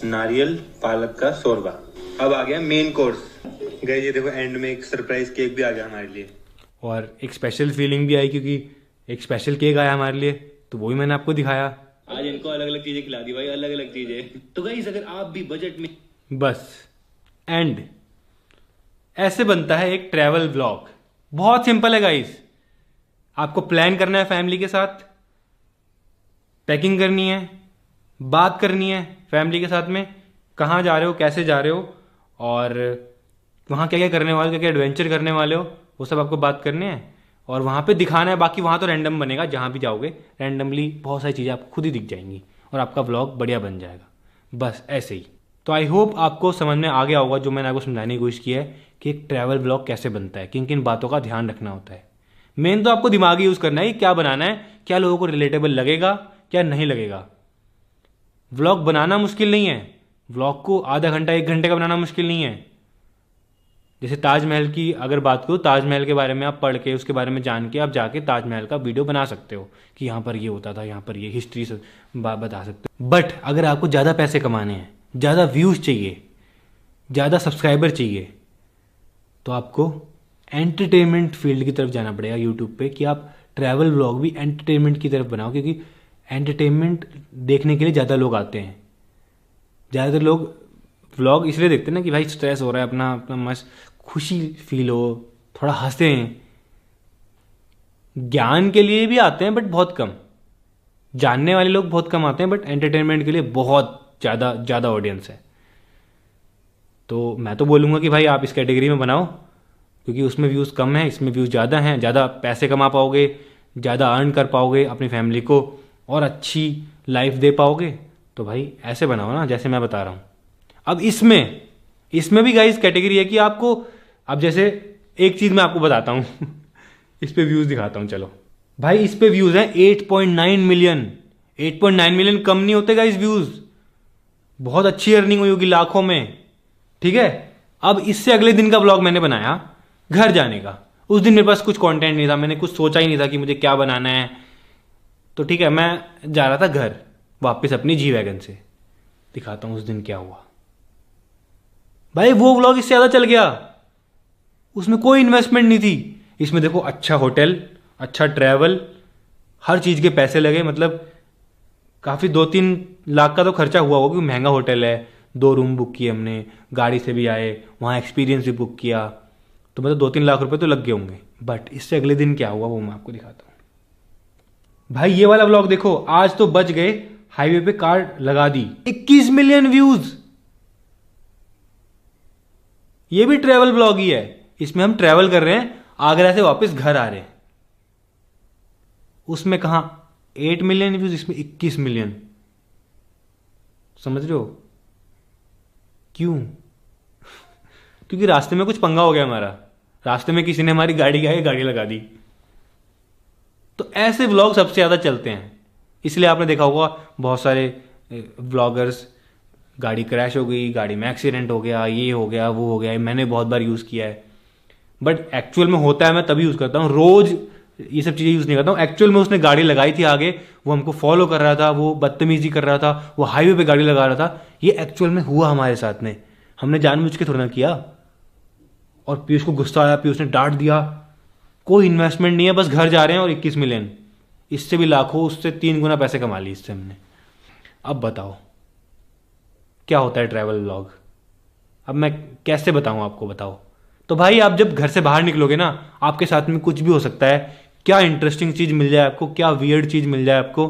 नारियल पालक का शोरबा। अब आ गया मेन कोर्स गाइस। ये देखो एंड में एक सरप्राइज केक भी आ गया हमारे लिए, और एक स्पेशल फीलिंग भी आई क्योंकि एक स्पेशल केक आया हमारे लिए, तो वो भी मैंने आपको दिखाया। आज इनको अलग अलग चीजें खिला दी भाई, अलग अलग चीजें। तो गाइस अगर आप भी बजट में, बस एंड ऐसे बनता है एक ट्रैवल व्लॉग। बहुत सिंपल है गाइस। आपको प्लान करना है फैमिली के साथ, पैकिंग करनी है, बात करनी है फैमिली के साथ में, कहाँ जा रहे हो, कैसे जा रहे हो, और वहाँ क्या क्या करने वाले हो, क्या क्या एडवेंचर करने वाले हो, वो सब आपको बात करने हैं और वहाँ पे दिखाना है। बाकी वहाँ तो रैंडम बनेगा, जहाँ भी जाओगे रैंडमली बहुत सारी चीज़ें आपको खुद ही दिख जाएंगी और आपका व्लॉग बढ़िया बन जाएगा। बस ऐसे ही। तो आई होप आपको समझ में आ गया होगा जो मैंने आपको समझाने की कोशिश की है कि एक ट्रैवल व्लॉग कैसे बनता है, किन किन बातों का ध्यान रखना होता है। मेन तो आपको दिमाग यूज़ करना है कि क्या बनाना है, क्या लोगों को रिलेटेबल लगेगा, क्या नहीं लगेगा। व्लॉग बनाना मुश्किल नहीं है, व्लॉग को आधा घंटा 1 घंटे का बनाना मुश्किल नहीं है। जैसे ताजमहल की अगर बात करूँ, ताजमहल के बारे में आप पढ़ के, उसके बारे में जान के आप जाके ताजमहल का वीडियो बना सकते हो कि यहाँ पर ये होता था, यहाँ पर ये हिस्ट्री से बता सकते हो। बट अगर आपको ज़्यादा पैसे कमाने हैं, ज़्यादा व्यूज़ चाहिए, ज़्यादा सब्सक्राइबर चाहिए, तो आपको एंटरटेनमेंट फील्ड की तरफ जाना पड़ेगा यूट्यूब पे कि आप ट्रैवल व्लॉग भी एंटरटेनमेंट की तरफ बनाओ, क्योंकि एंटरटेनमेंट देखने के लिए ज़्यादा लोग आते हैं। ज़्यादातर लोग व्लॉग इसलिए देखते हैं ना कि भाई स्ट्रेस हो रहा है, अपना अपना मस्त खुशी फील हो, थोड़ा हंसें। ज्ञान के लिए भी आते हैं बट बहुत कम, जानने वाले लोग बहुत कम आते हैं, बट एंटरटेनमेंट के लिए बहुत ज़्यादा ज़्यादा ऑडियंस है। तो मैं तो बोलूँगा कि भाई आप इस कैटेगरी में बनाओ, क्योंकि उसमें व्यूज़ कम है, इसमें व्यूज़ ज़्यादा हैं, ज़्यादा पैसे कमा पाओगे, ज़्यादा अर्न कर पाओगे अपनी फैमिली को और अच्छी लाइफ दे पाओगे। तो भाई ऐसे बनाओ ना जैसे मैं बता रहा हूँ। अब इसमें भी गाइस कैटेगरी है कि आपको, अब जैसे एक चीज़ मैं आपको बताता हूँ इस पे व्यूज़ दिखाता हूँ। चलो भाई, इस पे व्यूज़ हैं 8.9 मिलियन। 8.9 मिलियन कम नहीं होते गाइस व्यूज़, बहुत अच्छी अर्निंग हुई होगी, लाखों में। ठीक है, अब इससे अगले दिन का ब्लॉग मैंने बनाया घर जाने का। उस दिन मेरे पास कुछ कंटेंट नहीं था, मैंने कुछ सोचा ही नहीं था कि मुझे क्या बनाना है। तो ठीक है, मैं जा रहा था घर वापस अपनी जी वैगन से। दिखाता हूँ उस दिन क्या हुआ। भाई वो व्लॉग इससे ज़्यादा चल गया, उसमें कोई इन्वेस्टमेंट नहीं थी। इसमें देखो, अच्छा होटल, अच्छा ट्रैवल, हर चीज़ के पैसे लगे, मतलब काफ़ी 2-3 लाख का तो खर्चा हुआ होगा, क्योंकि महंगा होटल है। 2 रूम बुक किए हमने, गाड़ी से भी आए, वहाँ एक्सपीरियंस भी बुक किया, तो मतलब 2-3 लाख रुपए तो लग गए होंगे। बट इससे अगले दिन क्या हुआ वो मैं आपको दिखाता हूँ। भाई ये वाला व्लॉग देखो, आज तो बच गए, हाईवे पे कार लगा दी, 21 मिलियन व्यूज। ये भी ट्रैवल व्लॉग ही है, इसमें हम ट्रैवल कर रहे हैं, आगरा से वापस घर आ रहे हैं। उसमें कहां 8 मिलियन व्यूज, इसमें 21 मिलियन। समझ रहे हो क्यों? क्योंकि रास्ते में कुछ पंगा हो गया हमारा, रास्ते में किसी ने हमारी गाड़ी के आगे गाड़ी लगा दी। तो ऐसे व्लॉग सबसे ज़्यादा चलते हैं, इसलिए आपने देखा होगा बहुत सारे व्लॉगर्स, गाड़ी क्रैश हो गई, गाड़ी में एक्सीडेंट हो गया, ये हो गया, वो हो गया। मैंने बहुत बार यूज़ किया है, बट एक्चुअल में होता है मैं तभी यूज़ करता हूँ, रोज़ ये सब चीज़ें यूज़ नहीं करता हूँ। एक्चुअल में उसने गाड़ी लगाई थी आगे, वो हमको फॉलो कर रहा था, वो बदतमीजी कर रहा था, वो हाईवे पे गाड़ी लगा रहा था। ये एक्चुअल में हुआ हमारे साथ में, हमने जानबूझ के थोड़ा ना किया। और पीयूष को गुस्सा आया, पीयूष ने डांट दिया। कोई इन्वेस्टमेंट नहीं है, बस घर जा रहे हैं और 21 मिलियन, इससे भी लाखों, उससे 3 गुना पैसे कमा लिए इससे हमने। अब बताओ क्या होता है ट्रैवल व्लॉग? अब मैं कैसे बताऊं आपको, बताओ। तो भाई आप जब घर से बाहर निकलोगे ना, आपके साथ में कुछ भी हो सकता है, क्या इंटरेस्टिंग चीज़ मिल जाए आपको, क्या वियर्ड चीज़ मिल जाए आपको।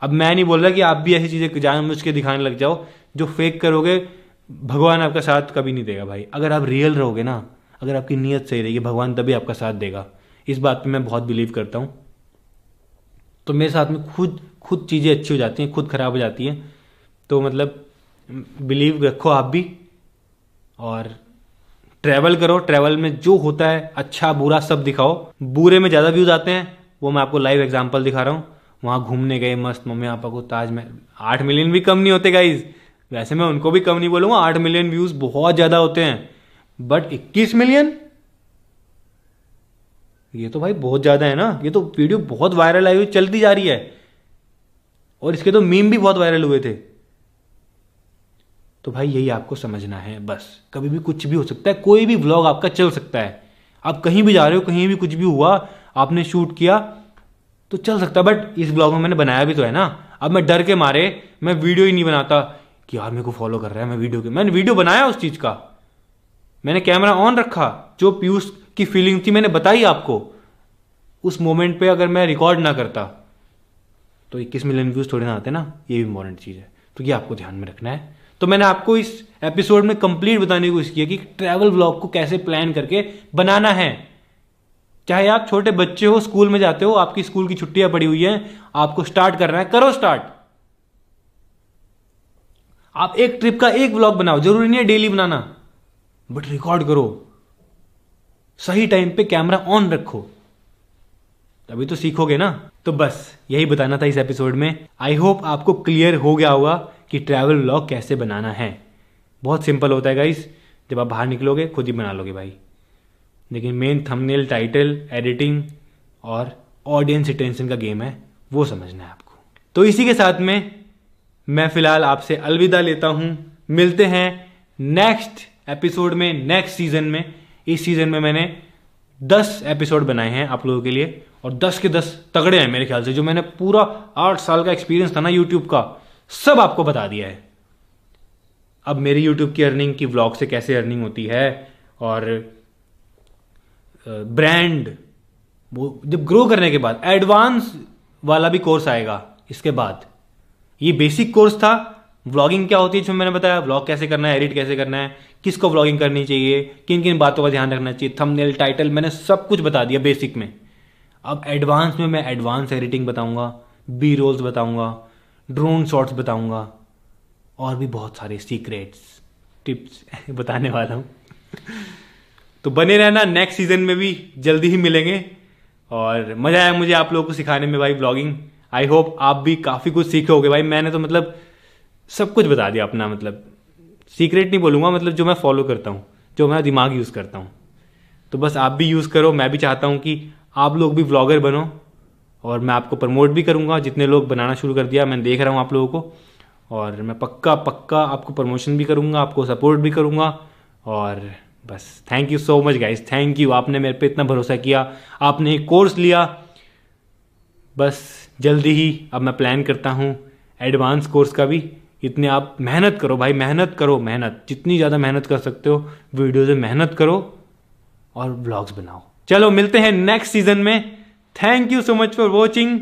अब मैं नहीं बोल रहा कि आप भी ऐसी चीज़ें जानबूझ के दिखाने लग जाओ, जो फेक करोगे भगवान आपका साथ कभी नहीं देगा भाई। अगर आप रियल रहोगे ना, अगर आपकी नीयत सही रहेगी, भगवान तभी आपका साथ देगा। इस बात पे मैं बहुत बिलीव करता हूँ। तो मेरे साथ में खुद चीज़ें अच्छी हो जाती हैं, खुद ख़राब हो जाती हैं। तो मतलब बिलीव रखो आप भी, और ट्रैवल करो। ट्रैवल में जो होता है अच्छा बुरा सब दिखाओ। बुरे में ज़्यादा व्यूज़ आते हैं, वो मैं आपको लाइव एग्जांपल दिखा रहा हूँ। वहाँ घूमने गए मस्त, मम्मी पापा को ताजमहल, 8 मिलियन भी कम नहीं होते गाइज। वैसे मैं उनको भी कम नहीं बोलूँगा, 8 मिलियन व्यूज़ बहुत ज़्यादा होते हैं, बट 21 मिलियन ये तो भाई बहुत ज़्यादा है ना। ये तो वीडियो बहुत वायरल आई हुई, चलती जा रही है, और इसके तो मीम भी बहुत वायरल हुए थे। तो भाई यही आपको समझना है बस। कभी भी कुछ भी हो सकता है, कोई भी व्लॉग आपका चल सकता है। आप कहीं भी जा रहे हो, कहीं भी कुछ भी हुआ, आपने शूट किया तो चल सकता है। बट इस व्लॉग में मैंने बनाया भी तो है ना, अब मैं डर के मारे मैं वीडियो ही नहीं बनाता कि यार मेरे को फॉलो कर रहा है, मैंने वीडियो बनाया उस चीज का, मैंने कैमरा ऑन रखा, जो पीयूष की फीलिंग थी मैंने बताई आपको। उस मोमेंट पे अगर मैं रिकॉर्ड ना करता तो 21 मिलियन व्यूज थोड़े ना आते ना, ये भी इंपॉर्टेंट चीज है, तो ये आपको ध्यान में रखना है। तो मैंने आपको इस एपिसोड में कंप्लीट बताने की कोशिश की कि ट्रैवल व्लॉग को कैसे प्लान करके बनाना है। चाहे आप छोटे बच्चे हो, स्कूल में जाते हो, आपकी स्कूल की छुट्टियां पड़ी हुई हैं, आपको स्टार्ट करना है, करो स्टार्ट। आप एक ट्रिप का एक व्लॉग बनाओ, जरूरी नहीं है डेली बनाना, बट रिकॉर्ड करो, सही टाइम पे कैमरा ऑन रखो, तभी तो सीखोगे ना। तो बस यही बताना था इस एपिसोड में। आई होप आपको क्लियर हो गया होगा कि ट्रैवल व्लॉग कैसे बनाना है। बहुत सिंपल होता है गाइस, जब आप बाहर निकलोगे खुद ही बना लोगे भाई, लेकिन मेन थंबनेल, टाइटल, एडिटिंग और ऑडियंस अटेंशन का गेम है, वो समझना है आपको। तो इसी के साथ में मैं फिलहाल आपसे अलविदा लेता हूं। मिलते हैं नेक्स्ट एपिसोड में, नेक्स्ट सीजन में। इस सीजन में मैंने 10 एपिसोड बनाए हैं आप लोगों के लिए, और 10 के 10 तगड़े हैं मेरे ख्याल से। जो मैंने पूरा 8 साल का एक्सपीरियंस था ना यूट्यूब का, सब आपको बता दिया है। अब मेरी यूट्यूब की अर्निंग की व्लॉग से कैसे अर्निंग होती है, और ब्रांड वो जब ग्रो करने के बाद एडवांस वाला भी कोर्स आएगा इसके बाद। ये बेसिक कोर्स था, व्लॉगिंग क्या होती है, जो मैंने बताया, व्लॉग कैसे करना है, एडिट कैसे करना है, किसको व्लॉगिंग करनी चाहिए, किन किन बातों का ध्यान रखना चाहिए, थंबनेल, टाइटल, मैंने सब कुछ बता दिया बेसिक में। अब एडवांस में मैं एडवांस एडिटिंग बताऊंगा, बी रोल्स बताऊंगा, ड्रोन शॉट्स बताऊंगा, और भी बहुत सारे सीक्रेट्स, टिप्स बताने वाला हूं। तो बने रहना, नेक्स्ट सीजन में भी जल्दी ही मिलेंगे। और मजा आया मुझे आप लोगों को सिखाने में भाई व्लॉगिंग। आई होप आप भी काफी कुछ सीखोगे भाई। मैंने तो मतलब सब कुछ बता दिया अपना, मतलब सीक्रेट नहीं बोलूंगा, मतलब जो मैं फॉलो करता हूँ, जो मैं दिमाग यूज करता हूँ। तो बस आप भी यूज करो। मैं भी चाहता हूँ कि आप लोग भी व्लॉगर बनो, और मैं आपको प्रमोट भी करूंगा। जितने लोग बनाना शुरू कर दिया, मैं देख रहा हूँ आप लोगों को, और मैं पक्का पक्का आपको प्रमोशन भी करूंगा, आपको सपोर्ट भी करूंगा। और बस thank you so much guys, thank you, आपने मेरे पे इतना भरोसा किया, आपने एक कोर्स लिया। बस जल्दी ही अब मैं प्लान करता हूँ एडवांस कोर्स का भी। इतने आप मेहनत करो भाई, मेहनत करो, मेहनत जितनी ज़्यादा मेहनत कर सकते हो वीडियो से मेहनत करो और व्लॉग्स बनाओ। चलो मिलते हैं नेक्स्ट सीजन में। Thank you so much for watching.